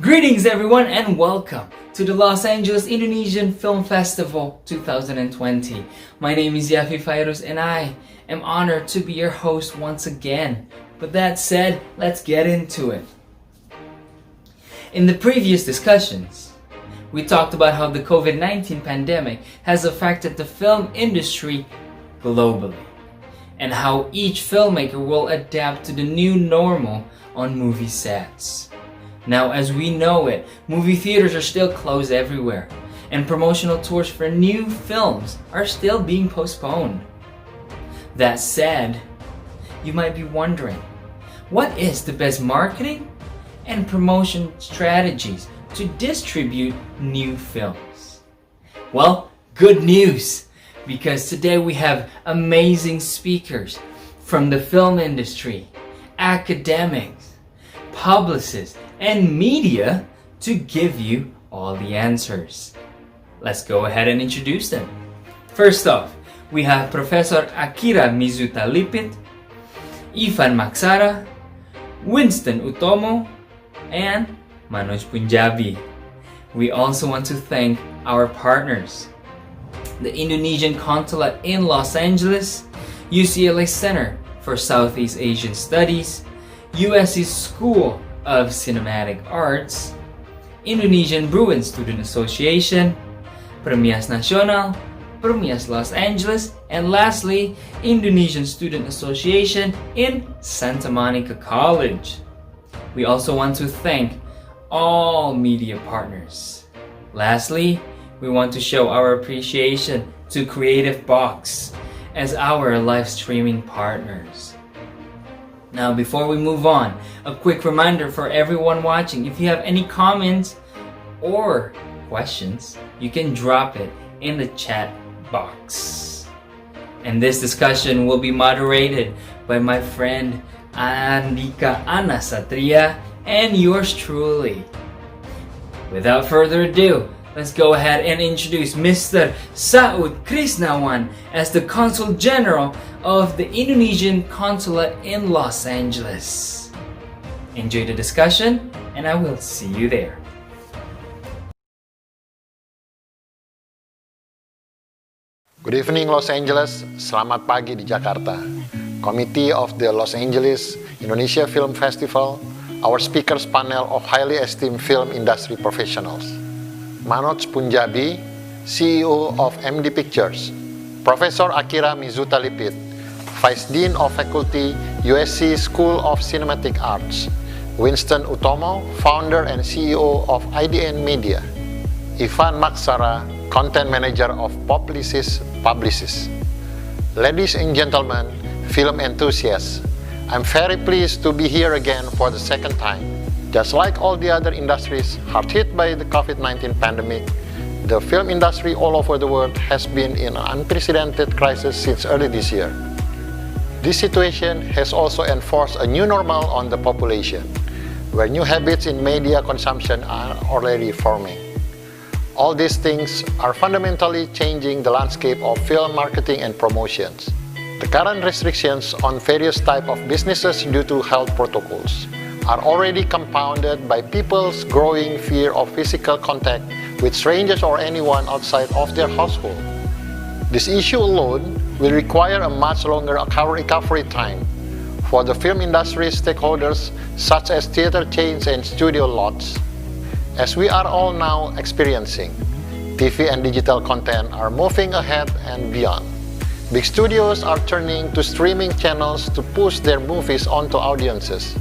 Greetings everyone and welcome to the Los Angeles Indonesian Film Festival 2020. My name is Yafi Fairuz and I am honored to be your host once again. With that said, let's get into it. In the previous discussions, we talked about how the COVID-19 pandemic has affected the film industry globally and how each filmmaker will adapt to the new normal on movie sets. Now, as we know it, movie theaters are still closed everywhere, and promotional tours for new films are still being postponed. That said, you might be wondering, what is the best marketing and promotion strategies to distribute new films? Well, good news, because today we have amazing speakers from the film industry, academics, publicists, and media to give you all the answers. Let's go ahead and introduce them. First off, we have Professor Akira Mizuta Lipit, Ivan Maksara, Winston Utomo, and Manoj Punjabi. We also want to thank our partners, the Indonesian Consulate in Los Angeles, UCLA Center for Southeast Asian Studies, USC School of Cinematic Arts, Indonesian Bruin Student Association, Permias Nasional, Permias Los Angeles, and lastly, Indonesian Student Association in Santa Monica College. We also want to thank all media partners. Lastly, we want to show our appreciation to Creative Box as our live streaming partners. Now, before we move on, a quick reminder for everyone watching, if you have any comments or questions, you can drop it in the chat box. And this discussion will be moderated by my friend Andika Anasatria and yours truly. Without further ado, let's go ahead and introduce Mr. Saud Krisnawan as the Consul General of the Indonesian Consulate in Los Angeles. Enjoy the discussion, and I will see you there. Good evening, Los Angeles. Selamat pagi di Jakarta. Committee of the Los Angeles Indonesia Film Festival, our speakers panel of highly esteemed film industry professionals. Manoj Punjabi, CEO of MD Pictures. Professor Akira Mizuta Lipit, Vice Dean of Faculty, USC School of Cinematic Arts. Winston Utomo, Founder and CEO of IDN Media. Ivan Maksara, Content Manager of Publicists. Ladies and gentlemen, film enthusiasts, I'm very pleased to be here again for the second time. Just like all the other industries hard hit by the COVID-19 pandemic, the film industry all over the world has been in an unprecedented crisis since early this year. This situation has also enforced a new normal on the population, where new habits in media consumption are already forming. All these things are fundamentally changing the landscape of film marketing and promotions. The current restrictions on various types of businesses due to health protocols are already compounded by people's growing fear of physical contact with strangers or anyone outside of their household. This issue alone will require a much longer recovery time for the film industry stakeholders such as theater chains and studio lots. As we are all now experiencing, TV and digital content are moving ahead and beyond. Big studios are turning to streaming channels to push their movies onto audiences.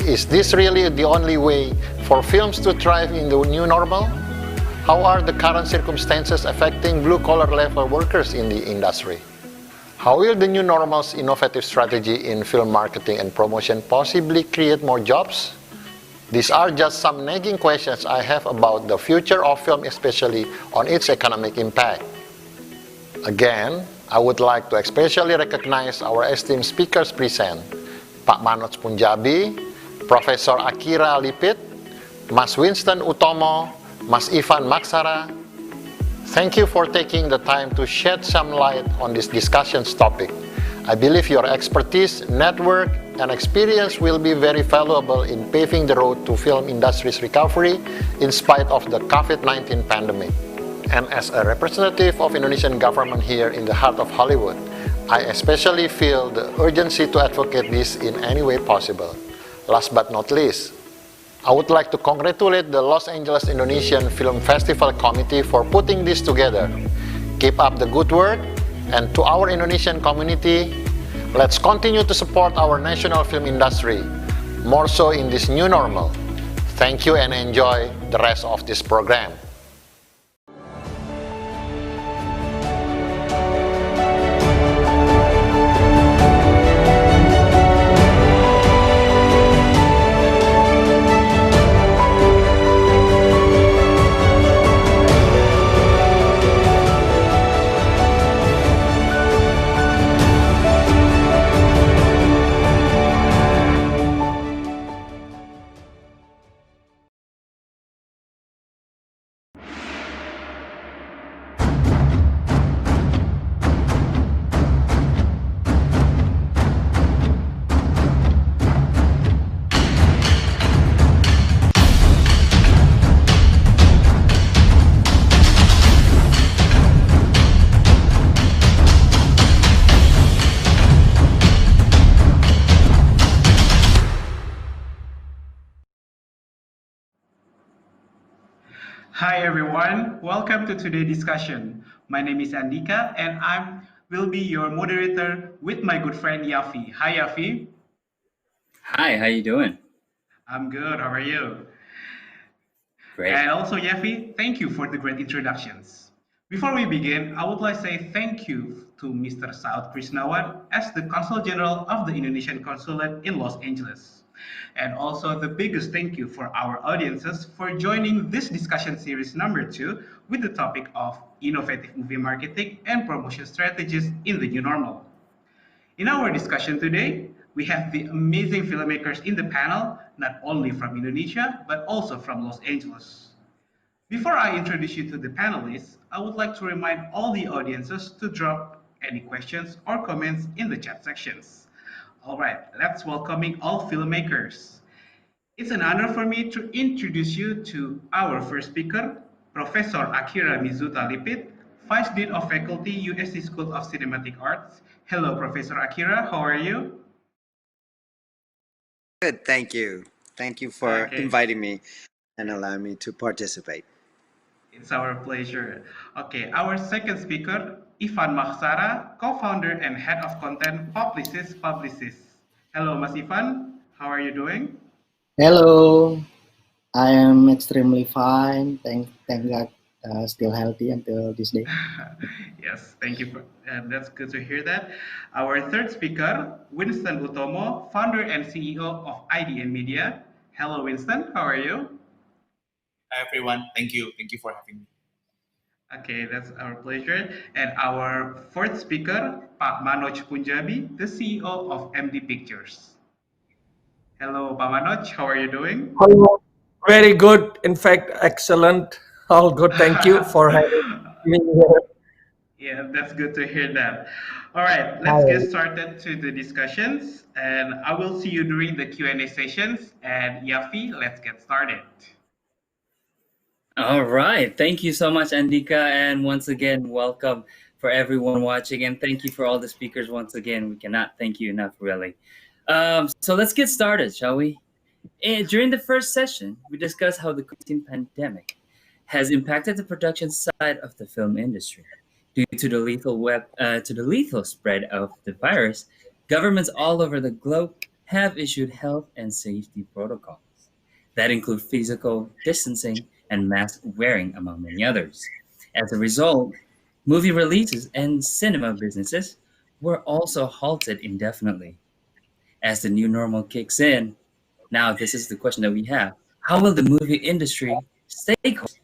Is this really the only way for films to thrive in the new normal? How are the current circumstances affecting blue-collar level workers in the industry? How will the new normal's innovative strategy in film marketing and promotion possibly create more jobs? These are just some nagging questions I have about the future of film, especially on its economic impact. Again, I would like to especially recognize our esteemed speakers present, Pak Manoj Punjabi, Professor Akira Lipit, Mas Winston Utomo, Mas Ivan Maksara. Thank you for taking the time to shed some light on this discussion's topic. I believe your expertise, network, and experience will be very valuable in paving the road to film industry's recovery in spite of the COVID-19 pandemic. And as a representative of Indonesian government here in the heart of Hollywood, I especially feel the urgency to advocate this in any way possible. Last but not least, I would like to congratulate the Los Angeles Indonesian Film Festival Committee for putting this together. Keep up the good work, and to our Indonesian community, let's continue to support our national film industry, more so in this new normal. Thank you and enjoy the rest of this program. Hi everyone, welcome to today's discussion. My name is Andika and I will be your moderator with my good friend Yafi. Hi Yafi. Hi, how you doing? I'm good, how are you? Great. And also Yafi, thank you for the great introductions. Before we begin, I would like to say thank you to Mr. Saud Krisnawan as the Consul General of the Indonesian Consulate in Los Angeles. And also the biggest thank you for our audiences for joining this discussion series number 2 with the topic of innovative movie marketing and promotion strategies in the new normal. In our discussion today, we have the amazing filmmakers in the panel, not only from Indonesia, but also from Los Angeles. Before I introduce you to the panelists, I would like to remind all the audiences to drop any questions or comments in the chat sections. All right, let's welcoming all filmmakers. It's an honor for me to introduce you to our first speaker, Professor Akira Mizuta Lipit, Vice Dean of Faculty, USC School of Cinematic Arts. Hello, Professor Akira, how are you? Good, thank you. Thank you for Okay, inviting me and allowing me to participate. it's our pleasure. Okay, our second speaker, Ivan Maksara, co-founder and head of content Publicists. Hello, Mas Ivan, how are you doing? Hello, I am extremely fine. Thank God, still healthy until this day. Yes, thank you. That's good to hear that. Our third speaker, Winston Utomo, founder and CEO of IDN Media. Hello, Winston. How are you? Hi everyone. Thank you. Thank you for having me. Okay, that's our pleasure. And our fourth speaker, Pak Manoj Punjabi, the CEO of MD Pictures. Hello, Pak Manoj. How are you doing? Hello. Very good. In fact, excellent. All good. Thank you for having me here. Yeah, that's good to hear that. All right, let's Hi. get started to the discussions, and I will see you during the Q&A sessions. And Yafi, let's get started. All right. Thank you so much, Andika. And once again, welcome for everyone watching. And thank you for all the speakers once again. We cannot thank you enough, really. So let's get started, shall we? During the first session, we discussed how the COVID-19 pandemic has impacted the production side of the film industry. Due to the lethal spread of the virus, governments all over the globe have issued health and safety protocols that include physical distancing and mask wearing, among many others. As a result, movie releases and cinema businesses were also halted indefinitely. As the new normal kicks in, now this is the question that we have. How will the movie industry, stakeholders,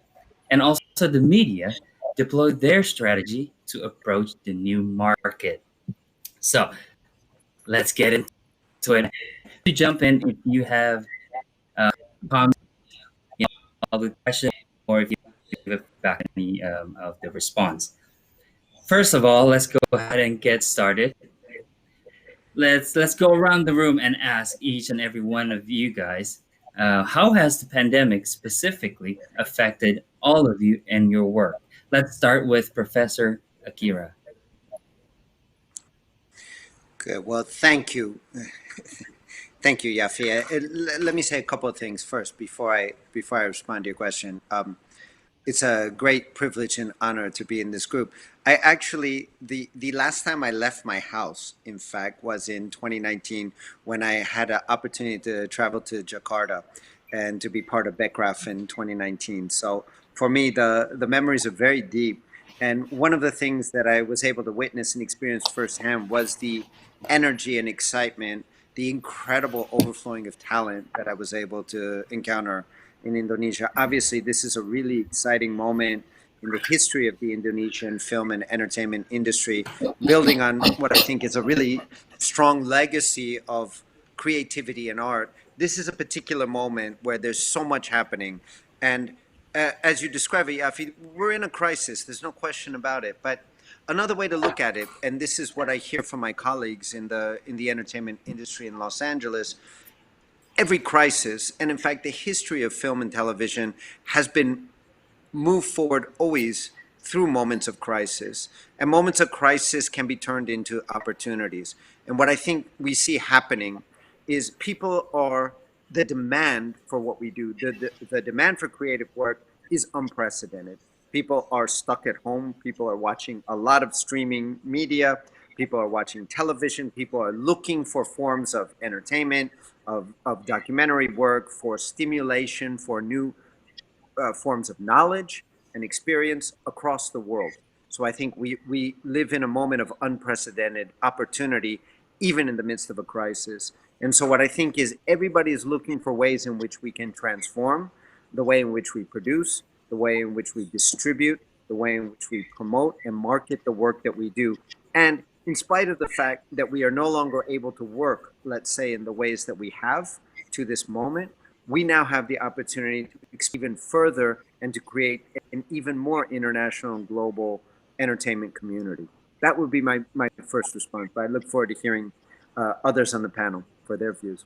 and also the media deploy their strategy to approach the new market? So let's get into it. To jump in, if you have comments, all the question, or if you have back any of the response. First of all, let's go ahead and get started let's go around the room and ask each and every one of you guys, how has the pandemic specifically affected all of you and your work? Let's start with Professor Akira. Good. Well, thank you. Thank you, Yafi. Let me say a couple of things first before I respond to your question. It's a great privilege and honor to be in this group. I actually, the last time I left my house, in fact, was in 2019 when I had an opportunity to travel to Jakarta and to be part of Beckraf in 2019. So for me, the memories are very deep. And one of the things that I was able to witness and experience firsthand was the energy and excitement, the incredible overflowing of talent that I was able to encounter in Indonesia. Obviously, this is a really exciting moment in the history of the Indonesian film and entertainment industry, building on what I think is a really strong legacy of creativity and art. This is a particular moment where there's so much happening. And as you describe it, Yafi, we're in a crisis. There's no question about it. But another way to look at it, and this is what I hear from my colleagues in the entertainment industry in Los Angeles, every crisis, and in fact, the history of film and television has been moved forward always through moments of crisis. And moments of crisis can be turned into opportunities. And what I think we see happening is the demand for what we do, the demand for creative work is unprecedented. People are stuck at home. People are watching a lot of streaming media. People are watching television. People are looking for forms of entertainment, of documentary work, for stimulation, for new forms of knowledge and experience across the world. So I think we live in a moment of unprecedented opportunity, even in the midst of a crisis. And so what I think is everybody is looking for ways in which we can transform the way in which we produce, the way in which we distribute, the way in which we promote and market the work that we do. And in spite of the fact that we are no longer able to work, let's say, in the ways that we have to this moment, we now have the opportunity to expand even further and to create an even more international and global entertainment community. That would be my first response, but I look forward to hearing others on the panel for their views.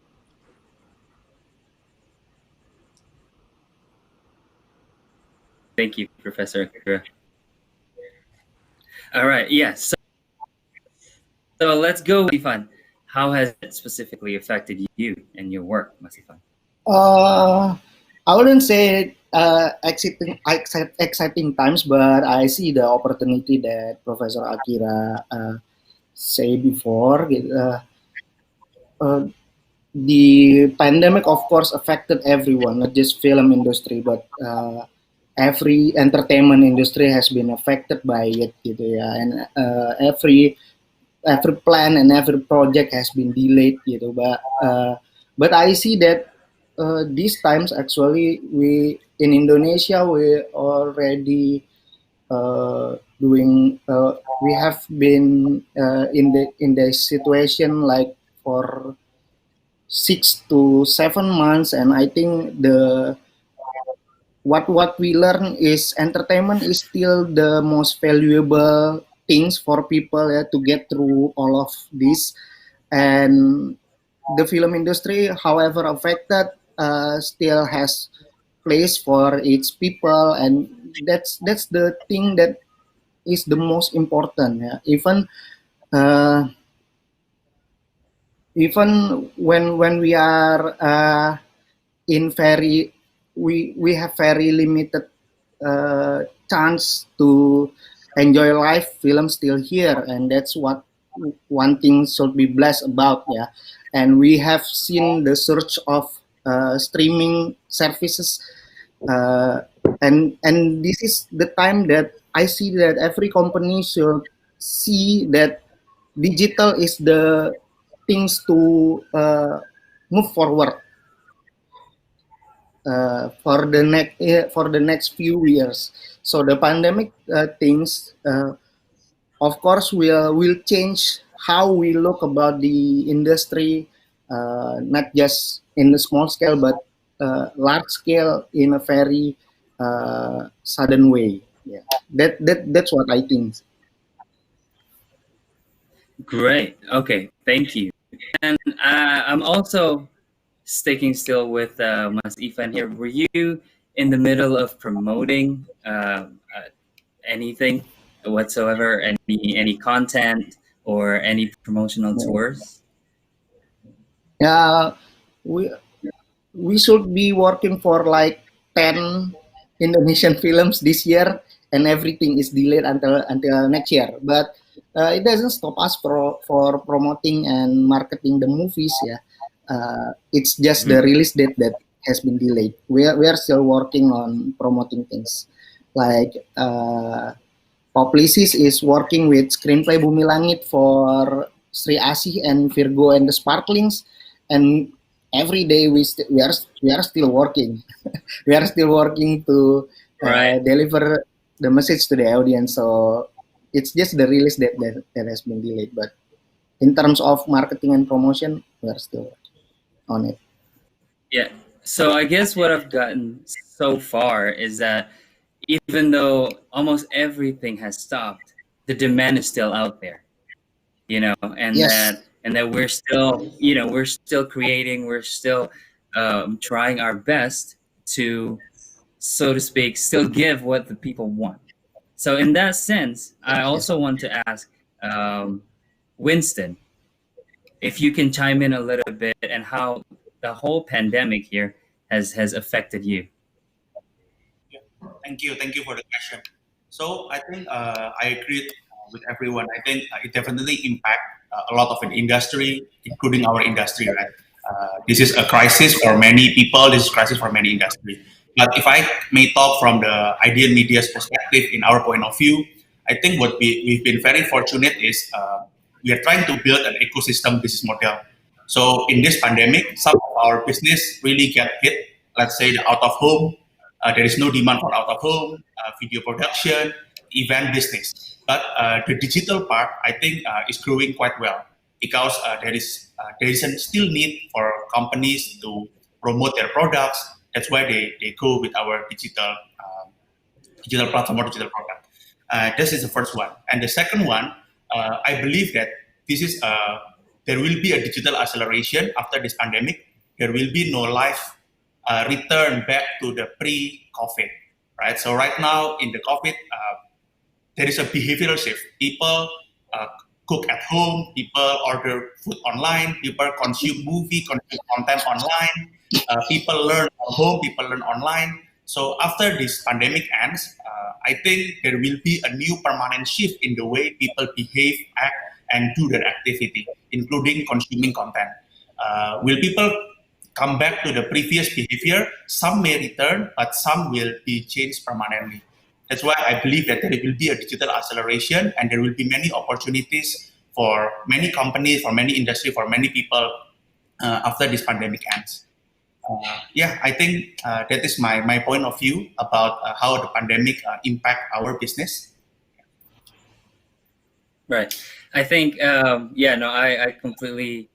Thank you, Professor Akira. All right, yes. So let's go with Masifan. How has it specifically affected you and your work, Masifan? I wouldn't say exciting times, but I see the opportunity that Professor Akira say before. The pandemic, of course, affected everyone, not just film industry, but every entertainment industry has been affected by it, gitu ya. And every plan and every project has been delayed, gitu. But I see that these times actually we in Indonesia we already doing we have been in the situation like for 6 to 7 months, and I think what we learn is entertainment is still the most valuable things for people, yeah, to get through all of this. And the film industry, however affected, still has place for its people, and that's the thing that is the most important. Yeah. Uh, even when we are in very we have very limited chance to enjoy life, film still here, and that's what one thing should be blessed about. Yeah. And we have seen the surge of streaming services, uh, and this is the time that I see that every company should see that digital is the things to move forward for the next few years. So the pandemic things, of course, will change how we look about the industry, not just in the small scale, but large scale in a very sudden way. Yeah, that's what I think. Great. Okay, thank you. And I'm also sticking still with Mas Ifan here. Were you in the middle of promoting anything whatsoever? Any content or any promotional tours? Yeah, we we should be working for like 10 Indonesian films this year, and everything is delayed until next year. But it doesn't stop us for promoting and marketing the movies. Yeah, it's just the Mhm. release date that has been delayed. We are still working on promoting things like. Publicist is working with Screenplay Bumi Langit for Sri Asih and Virgo and the Sparklings, and every day we are still working. We are still working to Right. deliver the message to the audience. So it's just the release that has been delayed. But in terms of marketing and promotion, we are still on it. Yeah. So I guess what I've gotten so far is that even though almost everything has stopped, the demand is still out there, and Yes, that we're still, we're still creating, we're still trying our best to, so to speak, still give what the people want. So in that sense, I yes, yes. also want to ask Winston if you can chime in a little bit and how the whole pandemic here has affected you. Yeah. Thank you for the question. So I think I agree with everyone. I think it definitely impact a lot of an industry, including our industry, right? This is a crisis for many people. This is a crisis for many industry. But if I may talk from the ideal media's perspective, in our point of view, I think what we've been very fortunate is we are trying to build an ecosystem business model. So in this pandemic, some of our business really get hit. Let's say the out of home, there is no demand for out of home, video production, event business. But the digital part, I think, is growing quite well because there is a still need for companies to promote their products. That's why they go with our digital platform or digital product. This is the first one, and the second one, I believe that this is there will be a digital acceleration after this pandemic. There will be no life return back to the pre-COVID, right? So right now in the COVID, there is a behavioral shift. People uh, cook at home, people order food online, people consume movie, consume content online, people learn at home, people learn online. So after this pandemic ends, I think there will be a new permanent shift in the way people behave, act, and do their activity, including consuming content. Will people come back to the previous behavior? Some may return, but some will be changed permanently. That's why I believe that there will be a digital acceleration and there will be many opportunities for many companies, for many industry, for many people after this pandemic ends. Yeah, I think that is my point of view about how the pandemic impact our business. Right. I think, yeah, no, I completely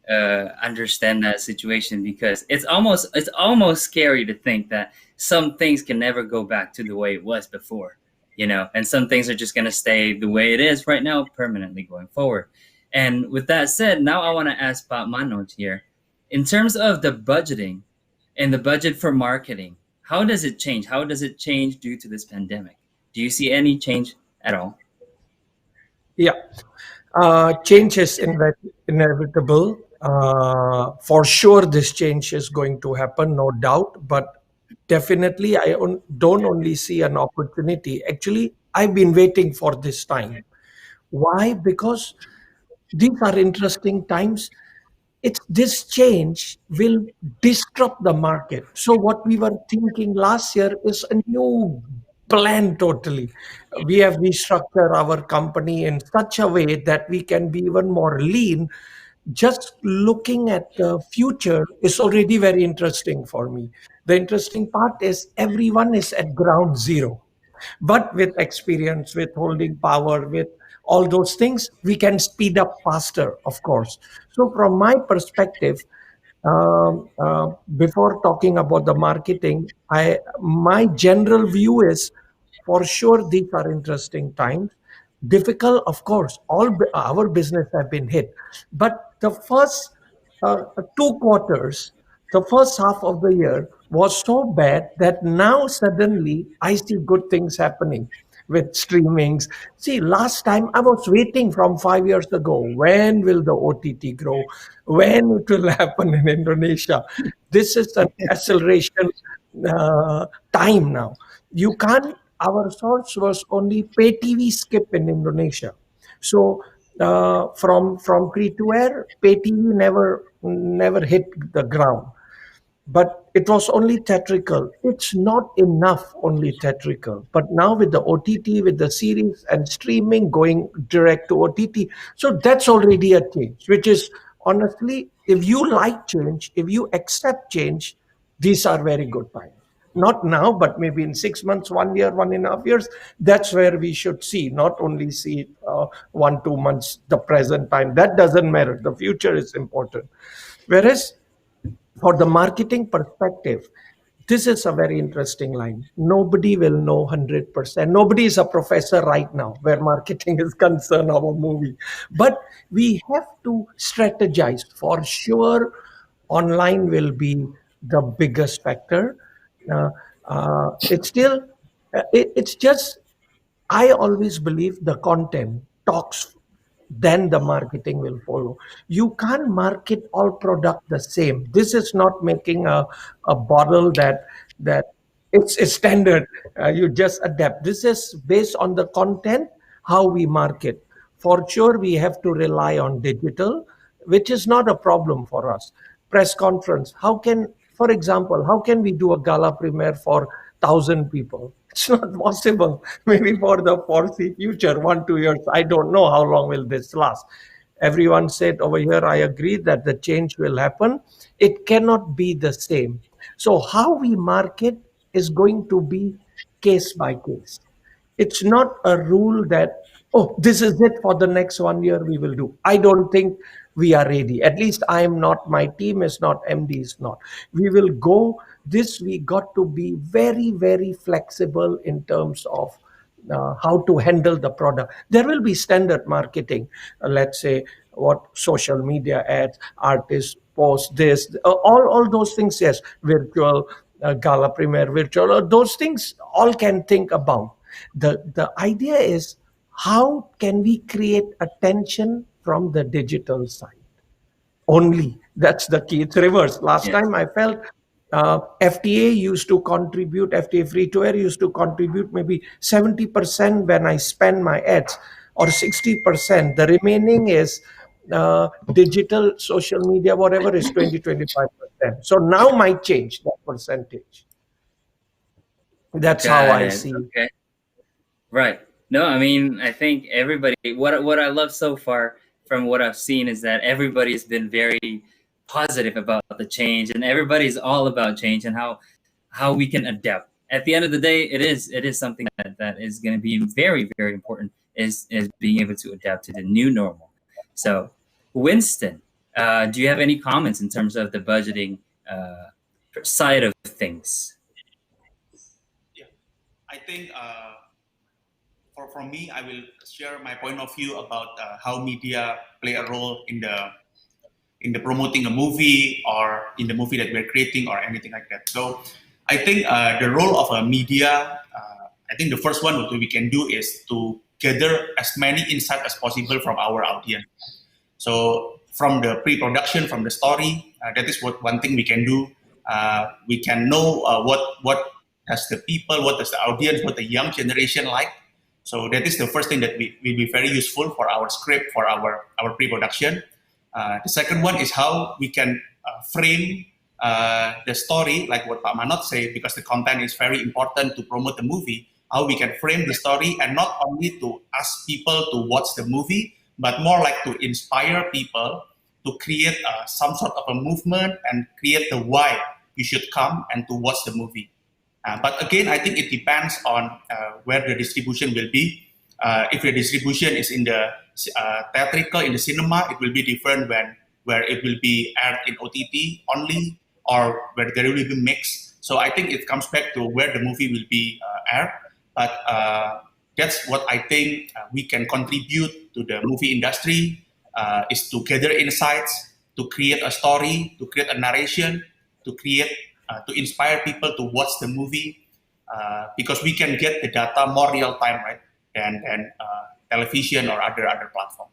understand that situation because it's almost scary to think that some things can never go back to the way it was before, and some things are just going to stay the way it is right now permanently going forward. And with that said, now I want to ask about Manoj here. In terms of the budgeting and the budget for marketing, how does it change? How does it change due to this pandemic? Do you see any change at all? Yeah, change is inevitable. For sure, this change is going to happen, no doubt. But definitely, don't only see an opportunity. Actually, I've been waiting for this time. Why? Because these are interesting times. It's this change will disrupt the market. So what we were thinking last year is a new plan totally. We have restructured our company in such a way that we can be even more lean. Just looking at the future is already very interesting for me. The interesting part is everyone is at ground zero, but with experience, with holding power, with all those things, we can speed up faster, of course. So from my perspective, before talking about the marketing, my general view is, for sure these are interesting times. Difficult, of course, our business have been hit, but the first 2 quarters, the first half of the year was so bad that now suddenly I see good things happening with streamings. See, last time I was waiting from 5 years ago, when will the OTT grow? When it will happen in Indonesia? This is an acceleration time now. You can't, our source was only pay TV skip in Indonesia. So from free to air, pay TV never hit the ground. But it was only theatrical. It's not enough only theatrical. But now with the OTT, with the series and streaming going direct to OTT, so that's already a change, which is honestly, if you like change, if you accept change, these are very good times. Not now, but maybe in 6 months, 1 year, 1.5 years. That's where we should see, not only see 1, 2 months, the present time. That doesn't matter. The future is important. Whereas for the marketing perspective, this is a very interesting line. Nobody will know 100%. Nobody is a professor right now where marketing is concerned of a movie. But we have to strategize. For sure, online will be the biggest factor. Uh, it's still, it's just, I always believe the content talks, then the marketing will follow. You can't market all product the same. This is not making a bottle that it's standard. You just adapt. This is based on the content, how we market. For sure, we have to rely on digital, which is not a problem for us. Press conference. How can, for example, how can we do a gala premiere for 1,000 people? It's not possible. Maybe for the foresee future, 1, 2 years. I don't know how long will this last. Everyone said over here, I agree that the change will happen. It cannot be the same. So how we market is going to be case by case. It's not a rule that, oh, this is it for the next 1 year we will do. I don't think we are ready. At least I am not, my team is not, MD is not. We will go this, we got to be very, very flexible in terms of how to handle the product. There will be standard marketing, let's say what social media ads, artists post this, all those things, yes, virtual gala premiere, virtual, those things all can think about. The idea is how can we create attention from the digital side only. That's the key. It's reverse. Last Yes. time I felt FTA used to contribute, FTA free to air used to contribute maybe 70% when I spend my ads, or 60%. The remaining is digital, social media, whatever is 20-25%. So now might change that percentage. That's how Got I it. see. Okay. Right. No, I mean, I think everybody, what I love so far from what I've seen is that everybody's been very positive about the change, and everybody's all about change and how we can adapt. At the end of the day, it is something that is going to be very, very important, is being able to adapt to the new normal. So, Winston, do you have any comments in terms of the budgeting side of things? Yeah, I think for me, I will share my point of view about how media play a role in the promoting a movie or in the movie that we're creating or anything like that. So I think the role of a media, I think the first one what we can do is to gather as many insights as possible from our audience. So from the pre-production, from the story, that is one thing we can do. We can know what does the people, what does the audience, what the young generation like. So that is the first thing that will be very useful for our script, for our pre-production. The second one is how we can frame the story, like what Pak Manoj said, because the content is very important to promote the movie. How we can frame the story and not only to ask people to watch the movie, but more like to inspire people to create some sort of a movement and create the why you should come and to watch the movie. But again, I think it depends on where the distribution will be. If the distribution is in the theatrical, in the cinema, it will be different where it will be aired in OTT only, or where there will be mixed. So I think it comes back to where the movie will be aired. But that's what I think we can contribute to the movie industry. is to gather insights, to create a story, to create a narration, to inspire people to watch the movie, because we can get the data more real time, right, than television or other platform.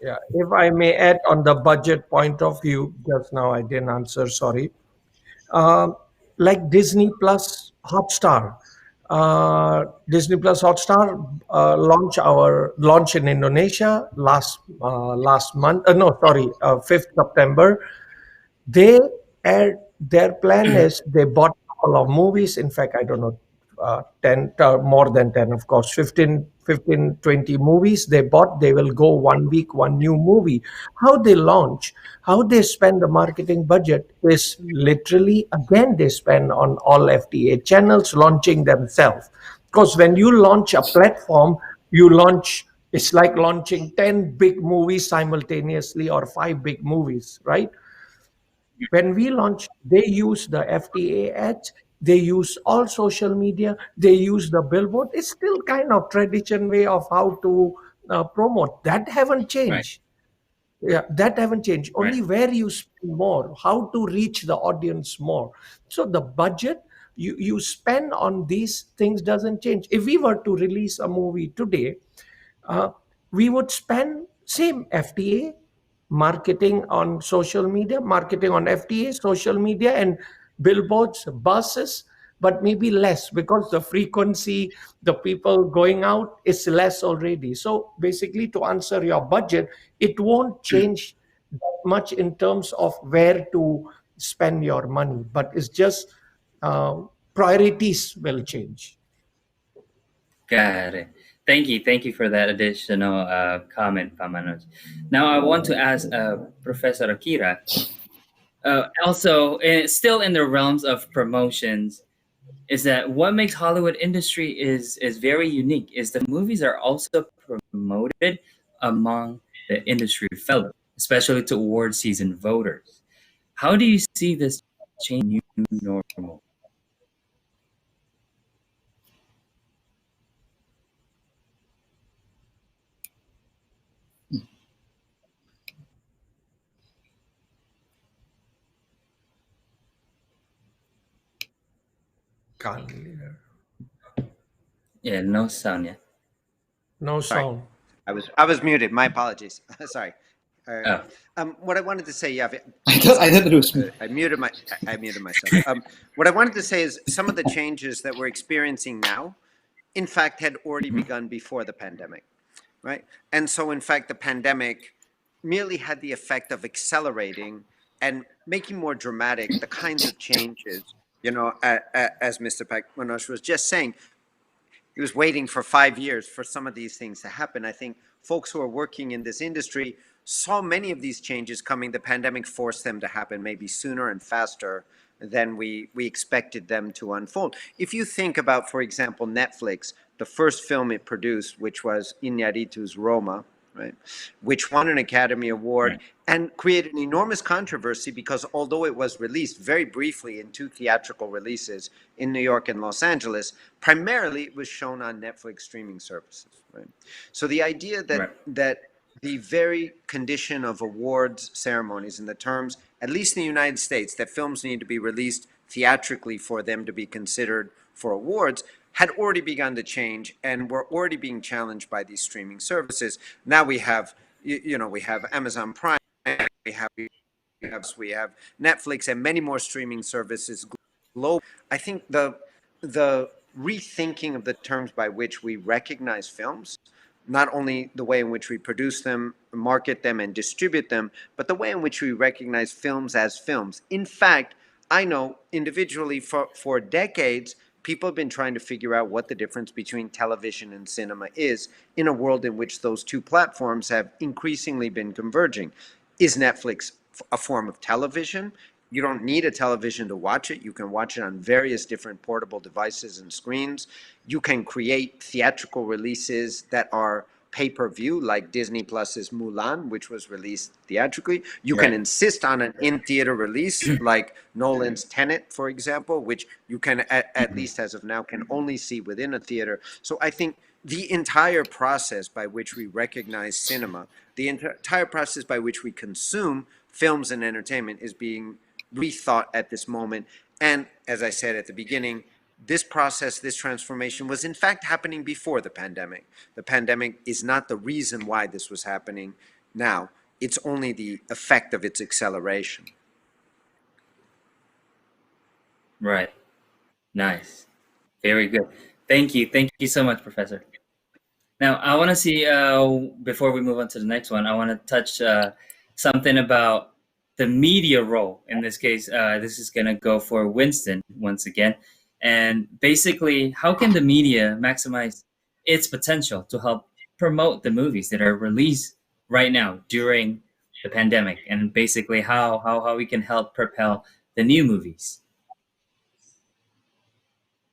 Yeah, if I may add on the budget point of view, just now I didn't answer, sorry. Like Disney Plus Hotstar. Disney Plus Hotstar launch in Indonesia last month. No, sorry, 5th September. They their plan is they bought a couple of movies. In fact, I don't know, 10, more than 10, of course, 20 movies they bought. They will go 1 week, one new movie. How they launch, how they spend the marketing budget is literally, again, they spend on all FTA channels launching themselves. Because when you launch a platform, it's like launching 10 big movies simultaneously or 5 big movies, right? When we launched, they use the FTA ads, they use all social media, they use the billboard. It's still kind of tradition way of how to promote. That haven't changed. Yeah, that haven't changed. Only where you spend more, how to reach the audience more. So the budget you spend on these things doesn't change. If we were to release a movie today, we would spend same FTA, marketing on social media, marketing on FTA, social media, and billboards, buses, but maybe less because the frequency, the people going out is less already. So basically, to answer your budget, it won't change that much in terms of where to spend your money, but it's just priorities will change. Got it. Thank you for that additional comment, Pak Manoj. Now I want to ask Professor Akira. Also, still in the realms of promotions, is that what makes Hollywood industry is very unique is the movies are also promoted among the industry fellows, especially to award season voters. How do you see this change new normal? Can't hear. Yeah, no sound yet. No Sorry. sound. I was muted. My apologies. Sorry. Oh. What I wanted to say, yeah, I thought it was me. I muted myself. What I wanted to say is some of the changes that we're experiencing now, in fact, had already begun before the pandemic, right? And so, in fact, the pandemic merely had the effect of accelerating and making more dramatic the kinds of changes, you know, as Mr. Manoj was just saying. He was waiting for 5 years for some of these things to happen. I think folks who are working in this industry saw many of these changes coming. The pandemic forced them to happen maybe sooner and faster than we expected them to unfold. If you think about, for example, Netflix, the first film it produced, which was Iñárritu's Roma, right, which won an Academy Award and created an enormous controversy because although it was released very briefly in 2 theatrical releases in New York and Los Angeles, primarily it was shown on Netflix streaming services. Right? So the idea that that the very condition of awards ceremonies and the terms, at least in the United States, that films need to be released theatrically for them to be considered for awards, had already begun to change and were already being challenged by these streaming services. Now we have, we have Amazon Prime, we have Netflix and many more streaming services globally. I think the rethinking of the terms by which we recognize films, not only the way in which we produce them, market them, and distribute them, but the way in which we recognize films as films. In fact, I know individually for decades, people have been trying to figure out what the difference between television and cinema is in a world in which those 2 platforms have increasingly been converging. Is Netflix a form of television? You don't need a television to watch it. You can watch it on various different portable devices and screens. You can create theatrical releases that are pay-per-view, like Disney Plus's Mulan, which was released theatrically. You can insist on an in-theater release, like Nolan's Tenet, for example, which you can, at least as of now, can only see within a theater. So I think the entire process by which we recognize cinema, the entire process by which we consume films and entertainment is being rethought at this moment. And as I said at the beginning, this process, this transformation was in fact happening before the pandemic. The pandemic is not the reason why this was happening now. It's only the effect of its acceleration. Right. Nice. Very good. Thank you. Thank you so much, Professor. Now, I want to see, before we move on to the next one, I want to touch something about the media role. In this case, this is going to go for Winston once again. And basically, how can the media maximize its potential to help promote the movies that are released right now during the pandemic? And basically, how we can help propel the new movies?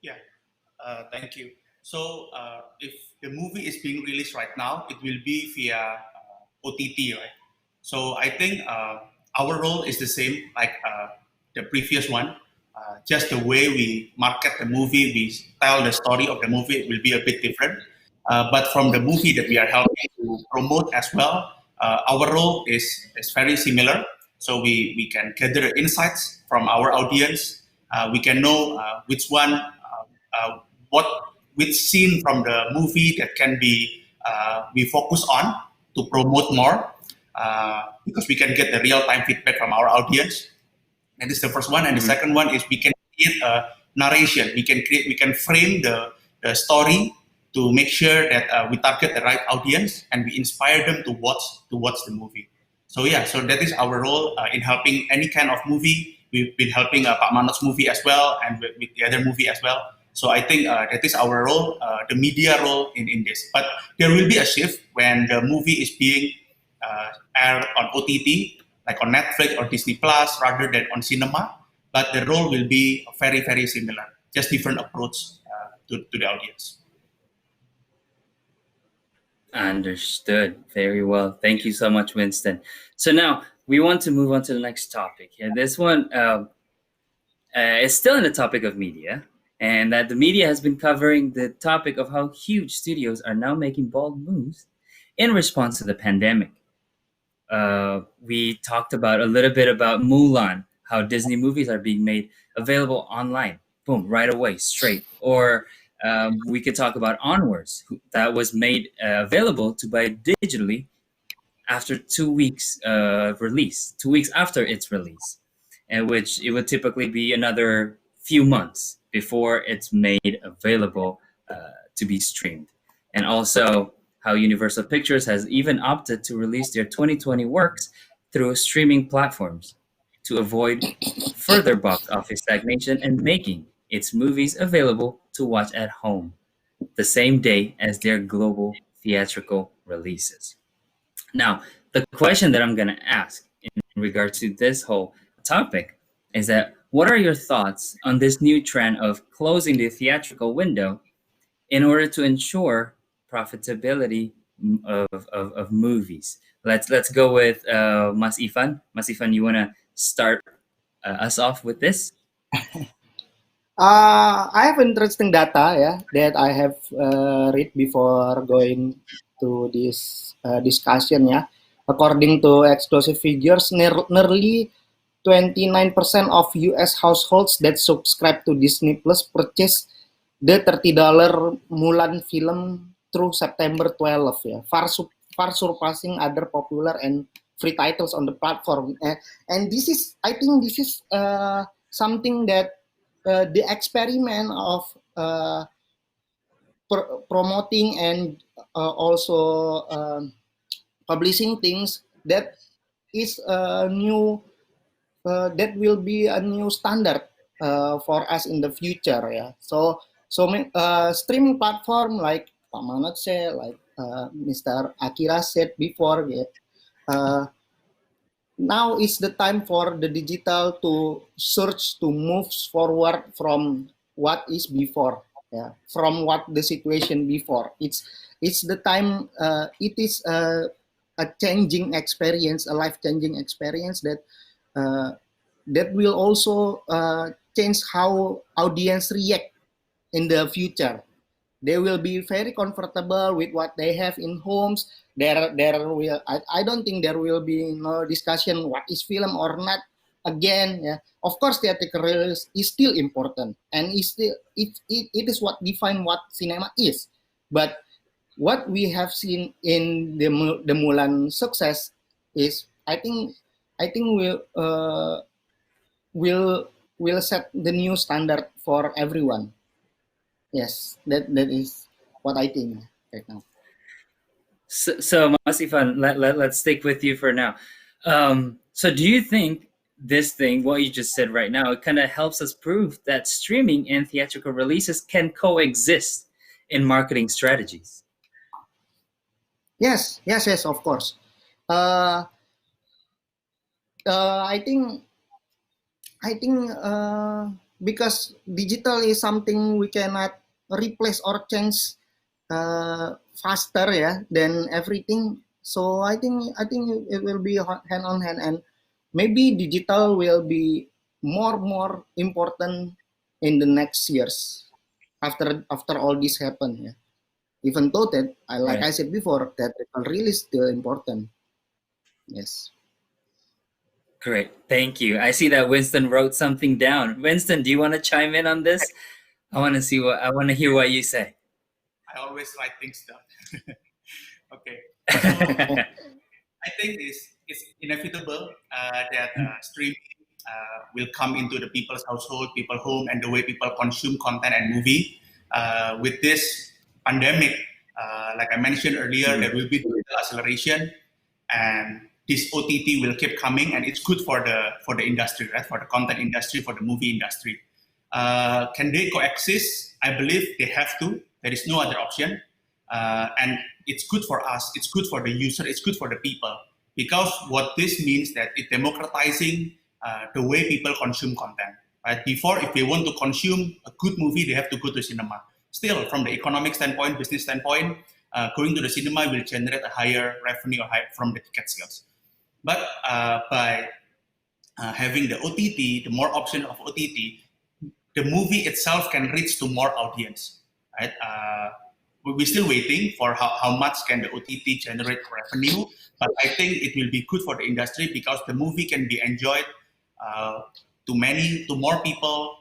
Yeah, thank you. So if the movie is being released right now, it will be via OTT, right? So I think our role is the same like the previous one. Just the way we market the movie, we tell the story of the movie, it will be a bit different. But from the movie that we are helping to promote as well, our role is very similar. So we can gather insights from our audience. We can know which one, which scene from the movie that can be we focus on to promote more, because we can get the real-time feedback from our audience. And this is the first one. And the second one is we can create a narration. We can frame the story to make sure that we target the right audience and we inspire them to watch the movie. So yeah, so that is our role in helping any kind of movie. We've been helping Pak Manoj's movie as well, and with the other movie as well. So I think that is our role, the media role in this. But there will be a shift when the movie is being aired on OTT, like on Netflix or Disney Plus, rather than on cinema. But the role will be very, very similar, just different approach to the audience. Understood. Very well. Thank you so much, Winston. So now we want to move on to the next topic. And this one is still in the topic of media, and that the media has been covering the topic of how huge studios are now making bold moves in response to the pandemic. We talked about a little bit about Mulan, how Disney movies are being made available online, boom, right away, straight. Or we could talk about Onwards, that was made available to buy digitally after 2 weeks release, 2 weeks after its release, and which it would typically be another few months before it's made available to be streamed. And also how Universal Pictures has even opted to release their 2020 works through streaming platforms to avoid further box office stagnation and making its movies available to watch at home the same day as their global theatrical releases. Now, the question that I'm going to ask in regard to this whole topic is that what are your thoughts on this new trend of closing the theatrical window in order to ensure profitability of movies? Let's go with Mas Ivan. Mas Ivan, you want to start us off with this? I have interesting data, yeah, that I have read before going to this discussion, yeah. According to exclusive figures, nearly 29% of U.S. households that subscribe to Disney Plus purchase the $30 Mulan film through September 12, yeah, far surpassing other popular and free titles on the platform. And this is, I think, this is something that the experiment of promoting and also publishing things that is a new that will be a new standard for us in the future. Yeah. So streaming platform like Pak Manoj said, like Mr. Akira said before, yeah, now is the time for the digital to search to move forward from what is before, yeah, from what the situation before. It's the time. It is a changing experience, a life-changing experience that that will also change how audience react in the future. they will be very comfortable with what they have in homes. I don't think there will be no discussion what is film or not again. Yeah, of course, theatrical release is still important, and it is what define what cinema is. But what we have seen in the Mulan success is, I think will will set the new standard for everyone. Yes, that is what I think right now. So Mas Ivan, let's stick with you for now. So do you think this thing, what you just said right now, it kind of helps us prove that streaming and theatrical releases can coexist in marketing strategies? Yes, yes, yes, of course. Uh, I think because digital is something we cannot replace or change faster, yeah, than everything. So I think it will be hand on hand, and maybe digital will be more important in the next years after all this happen. Yeah. Even though that, like Right. I said before, theatrical release still important. Yes. Great. Thank you. I see that Winston wrote something down. Winston, do you want to chime in on this? I want to hear what you say. I always write things down. Okay. So I think it's inevitable that streaming will come into the people's household, people home, and the way people consume content and movie. With this pandemic, like I mentioned earlier, there will be digital acceleration, and this OTT will keep coming, and it's good for the industry, right? For the content industry, for the movie industry. Can they coexist? I believe they have to. There is no other option. And it's good for us, it's good for the user, it's good for the people. Because what this means that it's democratizing the way people consume content. Right? Before, if they want to consume a good movie, they have to go to cinema. Still, from the economic standpoint, business standpoint, going to the cinema will generate a higher revenue from the ticket sales. But by having the OTT, the more option of OTT, the movie itself can reach to more audience, right? We're still waiting for how much can the OTT generate revenue, but I think it will be good for the industry because the movie can be enjoyed to more people.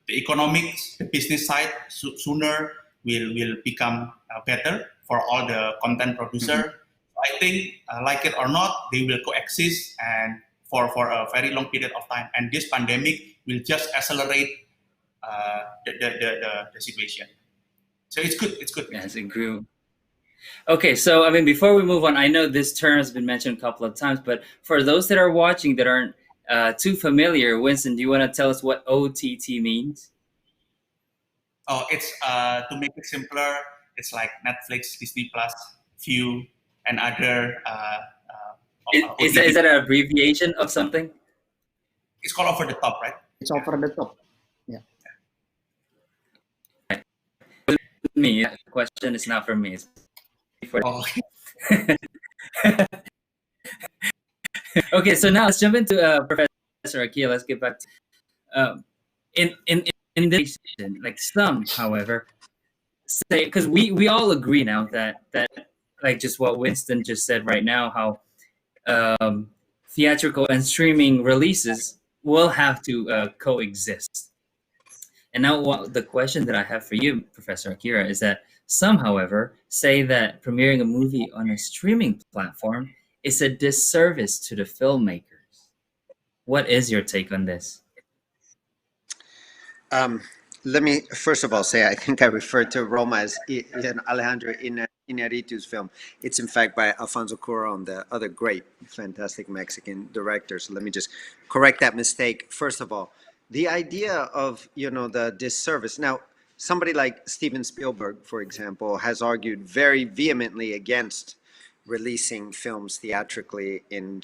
The economics, the business side sooner will become better for all the content producer. I think, like it or not, they will coexist and for a very long period of time. And this pandemic will just accelerate the situation. So it's good. It's good. As it grew. Okay, so I mean, before we move on, I know this term has been mentioned a couple of times, but for those that are watching that aren't too familiar, Winston, do you want to tell us what OTT means? Oh, it's to make it simpler. It's like Netflix, Disney Plus, View, and other. Is OTT. that an abbreviation of something? It's called over the top, right? It's over the top. Yeah. Me, the question is not for me. It's for Oh, Okay, so now let's jump into Professor Akil. Let's get back to in this situation, like some, however, say because we all agree now that like just what Winston just said right now, how theatrical and streaming releases will have to coexist. And now the question that I have for you, Professor Akira, is that some, however, say that premiering a movie on a streaming platform is a disservice to the filmmakers. What is your take on this? Let me first of all say I think I referred to Roma as Alejandro Inarritu's film. It's in fact by Alfonso Cuarón, the other great, fantastic Mexican director. So let me just correct that mistake. First of all, the idea of the disservice. Now, somebody like Steven Spielberg, for example, has argued very vehemently against releasing films theatrically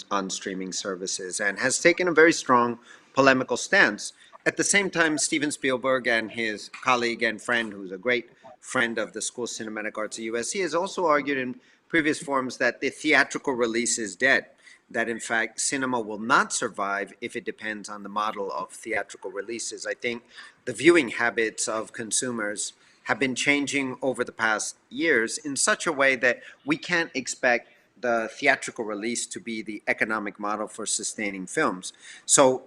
on streaming services and has taken a very strong polemical stance. At the same time, Steven Spielberg and his colleague and friend, who's a great friend of the School of Cinematic Arts at USC, has also argued in previous forums that the theatrical release is dead, that in fact cinema will not survive if it depends on the model of theatrical releases. I think the viewing habits of consumers have been changing over the past years in such a way that we can't expect the theatrical release to be the economic model for sustaining films. So,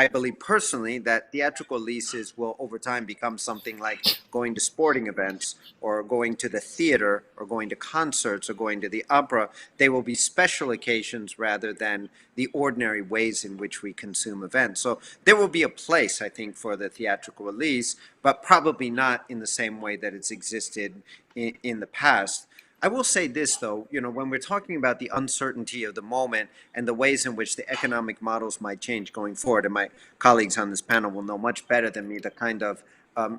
I believe personally that theatrical releases will over time become something like going to sporting events or going to the theater or going to concerts or going to the opera. They will be special occasions rather than the ordinary ways in which we consume events. So there will be a place, I think, for the theatrical release, but probably not in the same way that it's existed in the past. I will say this, though, when we're talking about the uncertainty of the moment and the ways in which the economic models might change going forward, and my colleagues on this panel will know much better than me the kind of